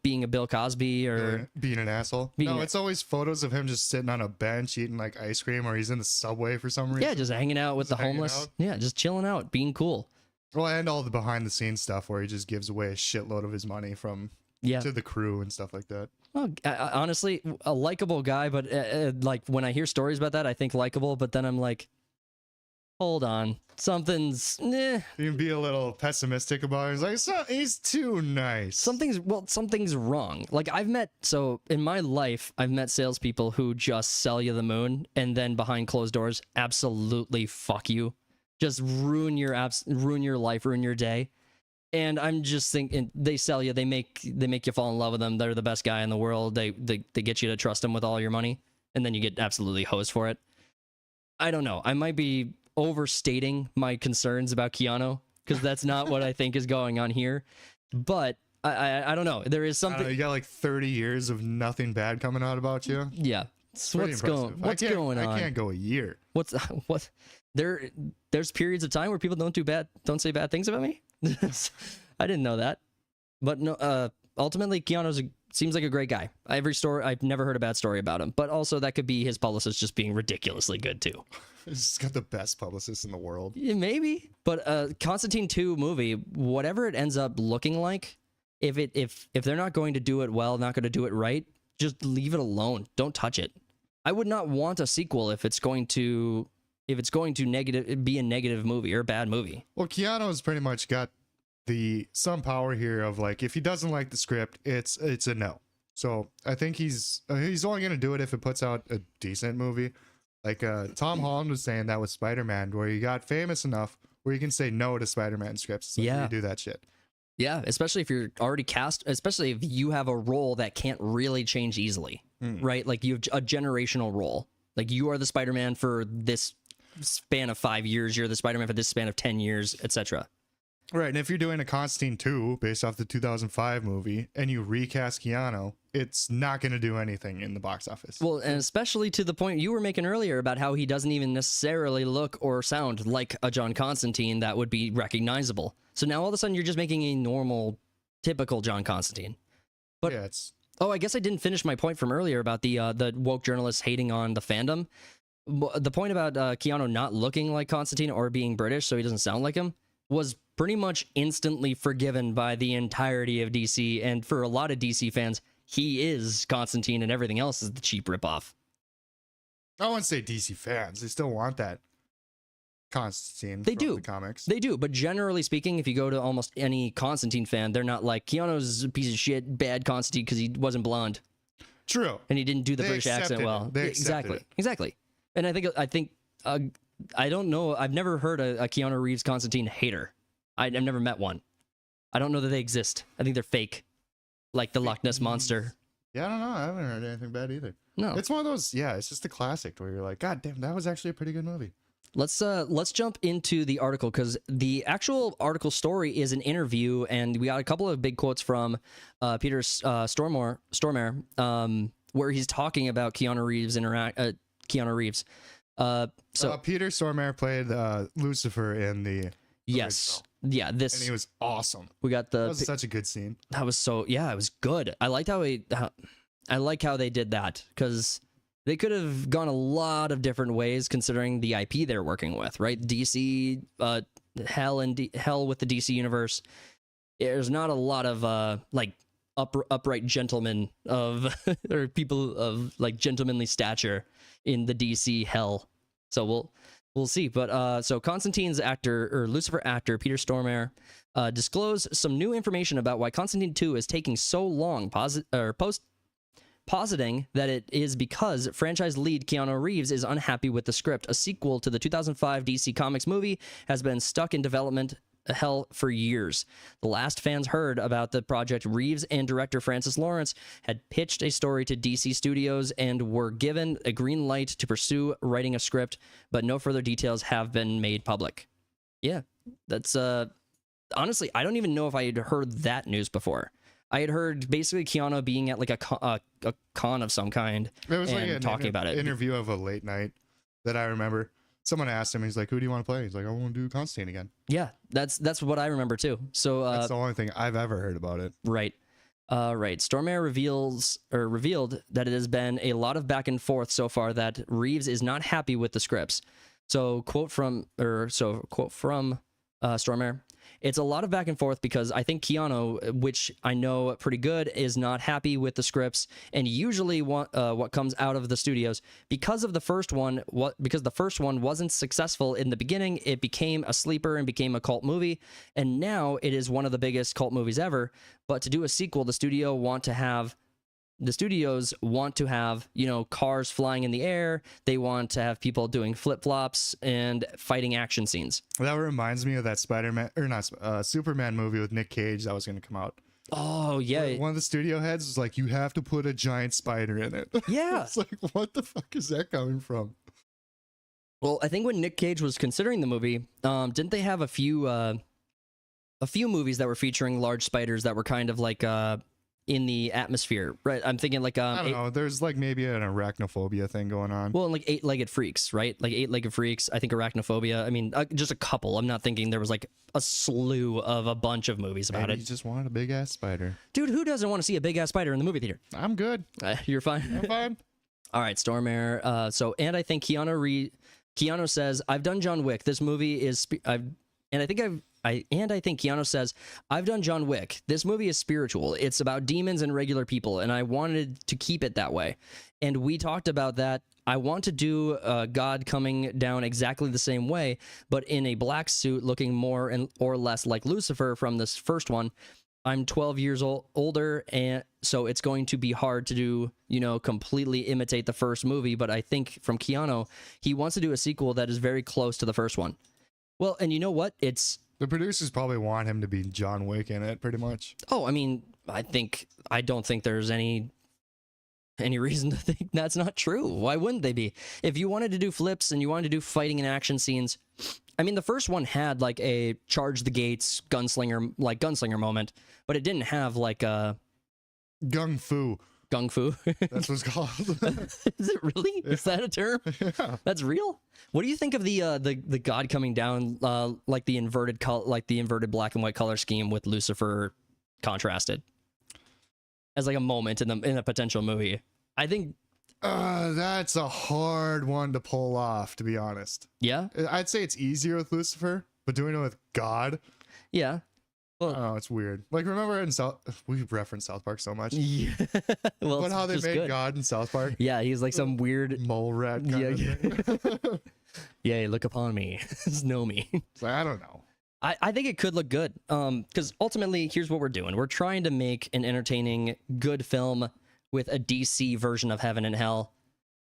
A: being a Bill Cosby or
B: being an asshole. It's always photos of him just sitting on a bench eating like ice cream, or he's in the subway for some reason.
A: Yeah, just hanging out with the homeless. Yeah, just chilling out, being cool.
B: Well, and all the behind the scenes stuff where he just gives away a shitload of his money to the crew and stuff like that.
A: Well, honestly, a likable guy, but like when I hear stories about that, I think likable, but then I'm like, hold on, something's
B: You can be a little pessimistic about it. He's like, he's too nice.
A: Something's wrong. Like in my life, I've met salespeople who just sell you the moon, and then behind closed doors, absolutely fuck you, just ruin your life, ruin your day. And I'm just thinking, they sell you, they make you fall in love with them. They're the best guy in the world. They get you to trust them with all your money, and then you get absolutely hosed for it. I don't know. I might be overstating my concerns about Keanu, because that's not what I think is going on here. But I don't know. There is something.
B: You got like 30 years of nothing bad coming out about you.
A: Yeah. What's going on?
B: I can't go a year.
A: There's periods of time where people don't say bad things about me. I didn't know that. But no, ultimately Keanu seems like a great guy. I've never heard a bad story about him, but also that could be his publicist just being ridiculously good too.
B: He's got the best publicist in the world.
A: Yeah, maybe. But Constantine 2 movie, whatever it ends up looking like, if they're not going to do it well, not going to do it right, just leave it alone. Don't touch it. I would not want a sequel if it's going to be a negative movie or a bad movie.
B: Well, Keanu's pretty much got some power here of like, if he doesn't like the script, it's a no. So I think he's only going to do it if it puts out a decent movie. Like Tom Holland was saying that with Spider-Man, where you got famous enough where you can say no to Spider-Man scripts. So you do that shit.
A: Yeah, especially if you're already cast, especially if you have a role that can't really change easily, right? Like you have a generational role. Like you are the Spider-Man for this span of 5 years, you're the Spider-Man for this span of 10 years, etc.
B: Right, and if you're doing a Constantine 2 based off the 2005 movie and you recast Keanu, it's not going to do anything in the box office.
A: Well, and especially to the point you were making earlier about how he doesn't even necessarily look or sound like a John Constantine that would be recognizable. So now all of a sudden you're just making a normal, typical John Constantine. But
B: yeah,
A: I guess I didn't finish my point from earlier about the woke journalists hating on the fandom. The point about Keanu not looking like Constantine or being British, so he doesn't sound like him, was pretty much instantly forgiven by the entirety of DC, and for a lot of DC fans, he is Constantine and everything else is the cheap ripoff.
B: I wouldn't say DC fans. They still want that Constantine
A: they
B: from
A: do.
B: the comics.
A: They do, but generally speaking, if you go to almost any Constantine fan, they're not like, Keanu's a piece of shit, bad Constantine because he wasn't blonde.
B: True.
A: And he didn't do the British accent well. Exactly. And I think I don't know. I've never heard a Keanu Reeves Constantine hater. I've never met one. I don't know that they exist. I think they're fake, like the Loch Ness Monster.
B: Yeah, I don't know. I haven't heard anything bad either.
A: No,
B: it's one of those. Yeah, it's just a classic where you're like, God damn, that was actually a pretty good movie.
A: Let's jump into the article, because the actual article story is an interview, and we got a couple of big quotes from Peter Stormare, where he's talking about Keanu Reeves Keanu Reeves. So
B: Peter Stormare played Lucifer in the
A: yes,
B: original.
A: Yeah,
B: and he was awesome.
A: We got
B: that was such a good scene.
A: That was it was good. I liked I like how they did that, because they could have gone a lot of different ways considering the IP they're working with, right? DC, hell with the DC universe. there's not a lot of like upright gentlemen of or people of like gentlemanly stature in the DC hell. So we'll see. But so Constantine's actor or Lucifer actor Peter Stormare disclosed some new information about why Constantine 2 is taking so long, positing that it is because franchise lead Keanu Reeves is unhappy with the script. A sequel to the 2005 DC Comics movie has been stuck in development hell for years. The last fans heard about the project, Reeves and director Francis Lawrence had pitched a story to DC Studios and were given a green light to pursue writing a script, but no further details have been made public. Yeah, that's honestly, I don't even know if I had heard that news before. I had heard basically Keanu being at like a con of some kind
B: It was
A: and
B: like an
A: talking about it.
B: interview of a late night that I remember. Someone asked him, he's like, "Who do you want to play?" He's like, "I want to do Constantine again."
A: Yeah, that's what I remember too. So
B: That's the only thing I've ever heard about it.
A: right. Right. Stormare revealed that it has been a lot of back and forth so far, that Reeves is not happy with the scripts. So quote from Stormare. It's a lot of back and forth because I think Keanu, which I know pretty good, is not happy with the scripts, and usually what comes out of the studios because of the first one. Because the first one wasn't successful in the beginning, it became a sleeper and became a cult movie, and now it is one of the biggest cult movies ever. But to do a sequel, the studios want to have, you know, cars flying in the air. They want to have people doing flip-flops and fighting action scenes.
B: That reminds me of that Superman movie with Nick Cage that was going to come out.
A: Oh, yeah.
B: One of the studio heads was like, "You have to put a giant spider in it."
A: Yeah.
B: It's like, what the fuck is that coming from?
A: Well, I think when Nick Cage was considering the movie, didn't they have a few movies that were featuring large spiders that were kind of like in the atmosphere, right? I'm thinking like
B: I don't know. There's like maybe an arachnophobia thing going on.
A: well, like Eight-Legged Freaks, right? Like Eight-Legged Freaks. I think arachnophobia. I mean, just a couple. I'm not thinking there was like a slew of a bunch of movies about
B: Maybe
A: it.
B: you just wanted a big ass spider.
A: Dude, who doesn't want to see a big ass spider in the movie theater?
B: I'm good.
A: You're fine.
B: I'm fine.
A: All right, Stormare. And I think Keanu says, "I've done John Wick. This movie is I think Keanu says, "I've done John Wick. This movie is spiritual. It's about demons and regular people, and I wanted to keep it that way." And we talked about that. I want to do God coming down exactly the same way, but in a black suit, looking more or less like Lucifer from this first one. I'm 12 years older, and so it's going to be hard to do, you know, completely imitate the first movie. But I think from Keanu, he wants to do a sequel that is very close to the first one. Well, and you know what?
B: The producers probably want him to be John Wick in it, pretty much.
A: Oh, I mean, I don't think there's any reason to think that's not true. Why wouldn't they be? If you wanted to do flips and you wanted to do fighting and action scenes, I mean, the first one had like a charge the gates gunslinger moment, but it didn't have like a
B: Gung Fu.
A: gung fu.
B: That's what it's called.
A: Is it really? Is that a term?
B: Yeah.
A: That's real. What do you think of the God coming down, like the inverted black and white color scheme with Lucifer contrasted as like a moment in a potential movie? I think
B: That's a hard one to pull off, to be honest.
A: yeah,
B: I'd say it's easier with Lucifer, but doing it with God,
A: yeah. Well,
B: oh, it's weird. Like, remember we reference South Park so much.
A: yeah. Well,
B: But how they
A: just
B: made
A: good.
B: God in South Park?
A: Yeah, he's like some weird.
B: Mole rat kind of thing.
A: Yay, look upon me, know me.
B: So I don't know.
A: I think it could look good. Because ultimately, here's what we're doing. We're trying to make an entertaining, good film with a DC version of Heaven and Hell.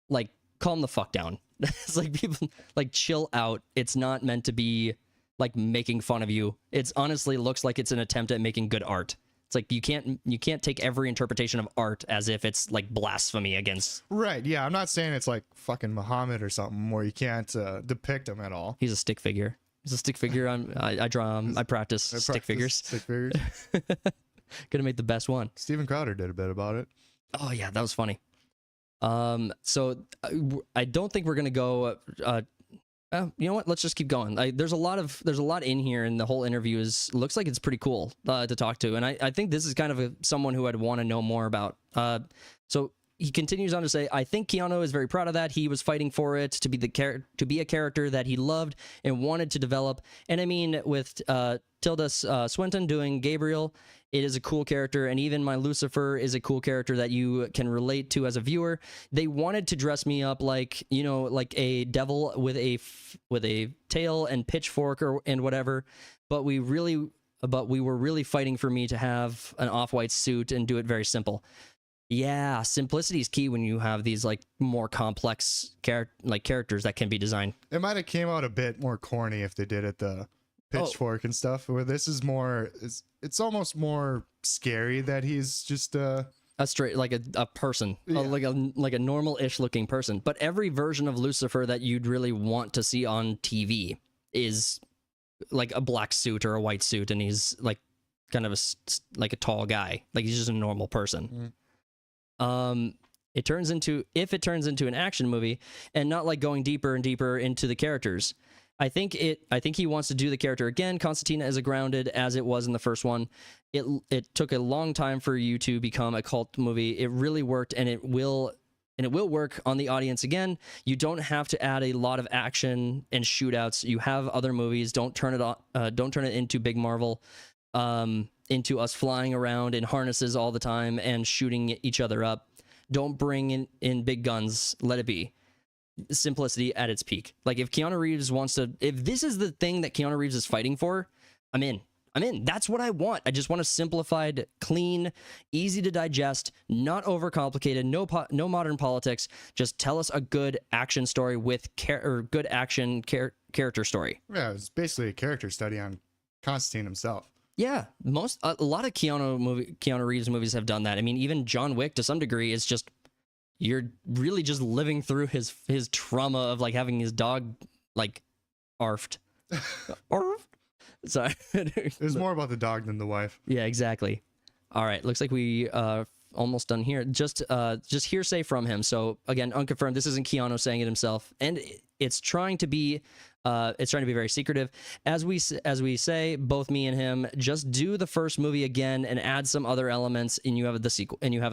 A: Like, calm the fuck down. It's like, people, like, chill out. It's not meant to be like making fun of you. It's honestly looks like it's an attempt at making good art. It's like you can't take every interpretation of art as if it's like blasphemy against.
B: Right, yeah, I'm not saying it's like fucking Muhammad or something where you can't depict him at all.
A: He's a stick figure. He's a stick figure. I draw. I practice stick figures.
B: Stick figures.
A: Gonna make the best one.
B: Steven Crowder did a bit about it.
A: Oh yeah, that was funny. So I don't think we're gonna go. You know what? Let's just keep going. There's a lot in here, and the whole interview looks like it's pretty cool to talk to. And I think this is kind of someone who I'd want to know more about. So he continues on to say, I think Keanu is very proud of that. He was fighting for it to be to be a character that he loved and wanted to develop. And I mean, with Tilda Swinton doing Gabriel, it is a cool character, and even my Lucifer is a cool character that you can relate to as a viewer. They wanted to dress me up like, you know, like a devil with a tail and pitchfork and whatever, but we were really fighting for me to have an off-white suit and do it very simple. Yeah, simplicity is key when you have these like more complex characters that can be designed.
B: It might have came out a bit more corny if they did it the pitchfork and stuff, where this is more, it's almost more scary that he's just a
A: straight, like a person,
B: Yeah.
A: like a normal-ish looking person. But every version of Lucifer that you'd really want to see on TV is like a black suit or a white suit, and he's like kind of like a tall guy, like he's just a normal person. If it turns into an action movie and not like going deeper and deeper into the characters, I think he wants to do the character again. Constantine as grounded as it was in the first one. It took a long time for you to become a cult movie. It really worked, and it will work on the audience again. You don't have to add a lot of action and shootouts. You have other movies. Don't turn it into big Marvel, into us flying around in harnesses all the time and shooting each other up. Don't bring in big guns. Let it be simplicity at its peak. Like if Keanu Reeves if this is the thing that Keanu Reeves is fighting for, I'm in. That's what I want. I just want a simplified, clean, easy to digest, not overcomplicated, no modern politics. Just tell us a good action story with good action character story.
B: Yeah, it's basically a character study on Constantine himself.
A: Yeah, a lot of Keanu Reeves movies have done that. I mean, even John Wick to some degree is just, you're really just living through his trauma of like having his dog like arfed. Arfed? Sorry.
B: It was more about the dog than the wife.
A: Yeah, exactly. All right, looks like we almost done here. Just hearsay from him. So again, unconfirmed. This isn't Keanu saying it himself, and it's trying to be very secretive. As we say, both me and him, just do the first movie again and add some other elements, and you have a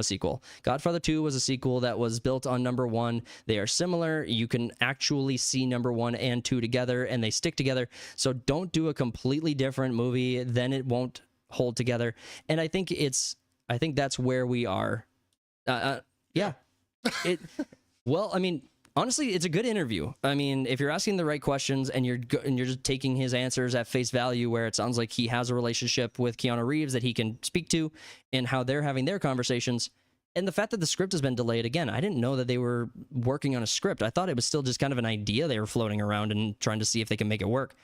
A: sequel. Godfather 2 was a sequel that was built on number 1. They are similar. You can actually see number 1 and 2 together, and they stick together. So don't do a completely different movie, then it won't hold together. And I think that's where we are. Yeah. Well, I mean, honestly, it's a good interview. I mean, if you're asking the right questions and you're just taking his answers at face value, where it sounds like he has a relationship with Keanu Reeves that he can speak to, and how they're having their conversations, and the fact that the script has been delayed again. I didn't know that they were working on a script. I thought it was still just kind of an idea they were floating around and trying to see if they can make it work.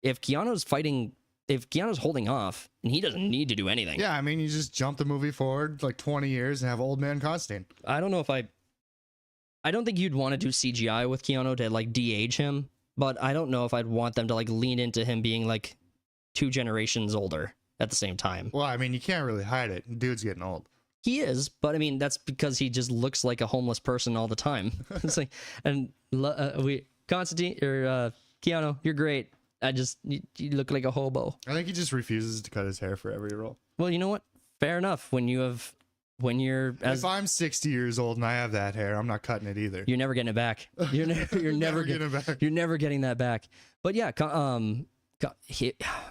A: If Keanu's holding off, and he doesn't need to do anything.
B: Yeah, I mean, you just jump the movie forward like 20 years and have old man Constantine.
A: I don't think you'd want to do CGI with Keanu to like de-age him, but I don't know if I'd want them to like lean into him being like 2 generations older at the same time.
B: Well, I mean, you can't really hide it. Dude's getting old.
A: He is, but I mean, that's because he just looks like a homeless person all the time. It's like, and Constantine or Keanu, you're great. You look like a hobo.
B: I think he just refuses to cut his hair for every role.
A: Well, you know what? Fair enough. If
B: I'm 60 years old and I have that hair, I'm not cutting it either.
A: You're never getting it back. You're never getting it back. You're never getting that back. But yeah,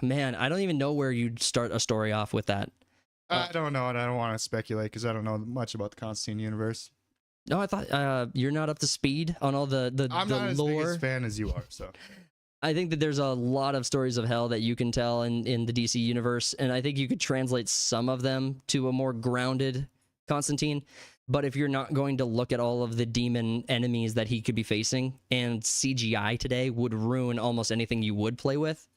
A: man, I don't even know where you'd start a story off with that.
B: I don't know, and I don't want to speculate because I don't know much about the Constantine universe.
A: No, I thought you're not up to speed on all the
B: I'm not as big a fan as you are, so.
A: I think that there's a lot of stories of hell that you can tell in the DC universe, and I think you could translate some of them to a more grounded Constantine. But if you're not going to look at all of the demon enemies that he could be facing, and CGI today would ruin almost anything you would play with,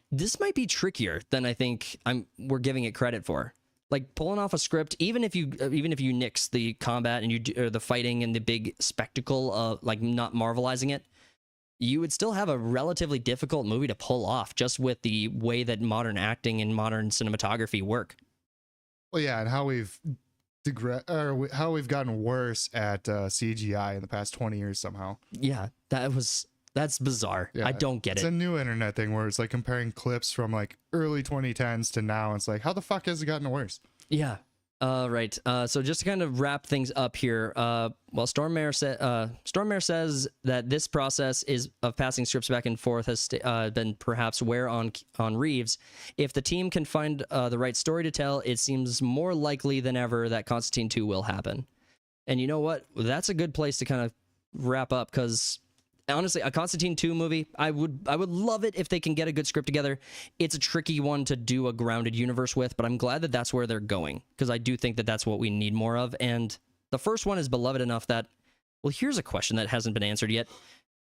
A: this might be trickier than I think we're giving it credit for. Like pulling off a script, even if you nix the combat and or the fighting and the big spectacle of like not Marvelizing it, you would still have a relatively difficult movie to pull off just with the way that modern acting and modern cinematography work.
B: Well, yeah, and how we've gotten worse at CGI in the past 20 years somehow.
A: Yeah, that's bizarre.
B: Yeah,
A: I don't get it.
B: It's a new internet thing where it's like comparing clips from like early 2010s to now. It's like, how the fuck has it gotten worse?
A: Yeah. Right. So just to kind of wrap things up here, well, Stormmare says that this process of passing scripts back and forth has been perhaps wear on Reeves. If the team can find the right story to tell, it seems more likely than ever that Constantine 2 will happen. And you know what? That's a good place to kind of wrap up, because honestly, a Constantine 2 movie, I would love it if they can get a good script together. It's a tricky one to do a grounded universe with, but I'm glad that that's where they're going, because I do think that that's what we need more of. And the first one is beloved enough that, well, here's a question that hasn't been answered yet.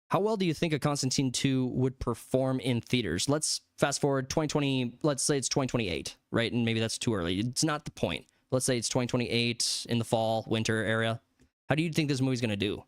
A: How well do you think a Constantine 2 would perform in theaters? Let's fast forward 2020, let's say it's 2028, right? And maybe that's too early. It's not the point. Let's say it's 2028 in the fall, winter area. How do you think this movie's going to do?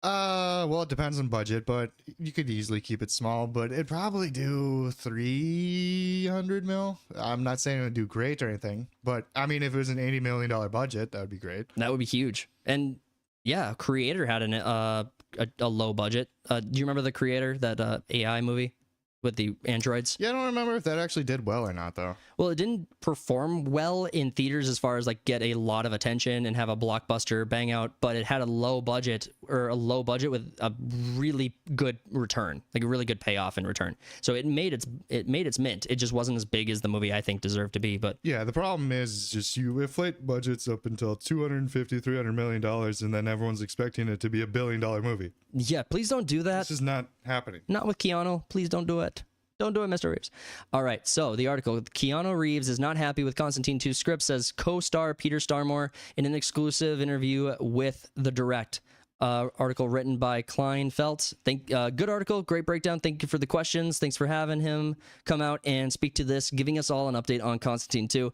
B: Well, it depends on budget, but you could easily keep it small, but it'd probably do 300 mil. I'm not saying it would do great or anything, but I mean, if it was an $80 million budget, that would be great.
A: That would be huge. And yeah, Creator had a low budget. Do you remember the Creator, that AI movie with the androids?
B: Yeah, I don't remember if that actually did well or not, though.
A: Well, it didn't perform well in theaters as far as like get a lot of attention and have a blockbuster bang out, but it had a low budget with a really good return, like a really good payoff in return. So it made its mint. It just wasn't as big as the movie I think deserved to be. But
B: yeah, the problem is just you inflate budgets up until $250-300 million, and then everyone's expecting it to be $1 billion movie.
A: Yeah, please don't do that.
B: This is not happening.
A: Not with Keanu. Please don't do it. Don't do it, Mr. Reeves. All right, so the article, Keanu Reeves is not happy with Constantine 2's script, says co-star Peter Starmore in an exclusive interview with The Direct. Article written by Klein Felt. Good article, great breakdown. Thank you for the questions. Thanks for having him come out and speak to this, giving us all an update on Constantine 2.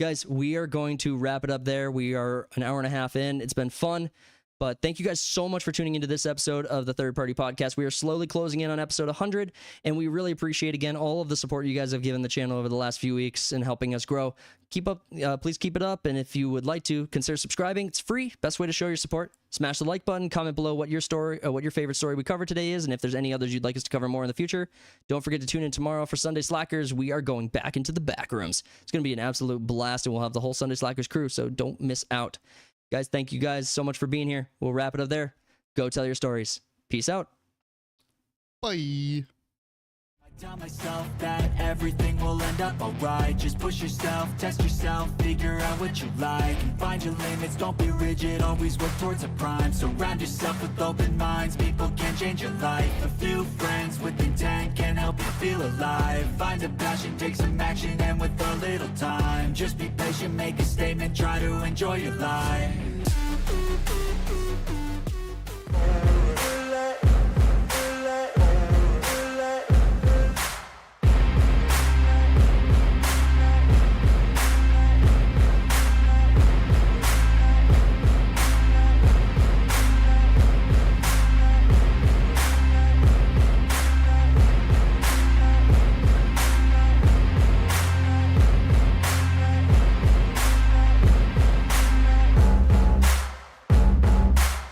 A: Guys, we are going to wrap it up there. We are an hour and a half in. It's been fun. But thank you guys so much for tuning into this episode of the Third Party Podcast. We are slowly closing in on episode 100, and we really appreciate, again, all of the support you guys have given the channel over the last few weeks and helping us grow. Keep up, please keep it up, and if you would like to, consider subscribing. It's free. Best way to show your support. Smash the like button. Comment below what your favorite story we covered today is, and if there's any others you'd like us to cover more in the future. Don't forget to tune in tomorrow for Sunday Slackers. We are going back into the back rooms. It's going to be an absolute blast, and we'll have the whole Sunday Slackers crew, so don't miss out. Guys, thank you guys so much for being here. We'll wrap it up there. Go tell your stories. Peace out.
B: Bye.
D: I tell myself that everything will end up alright. Just push yourself, test yourself, figure out what you like, and find your limits, don't be rigid, always work towards a prime. Surround yourself with open minds, people can change your life. A few friends with intent can help you feel alive. Find a passion, take some action, and with a little time, just be patient, make a statement, try to enjoy your life.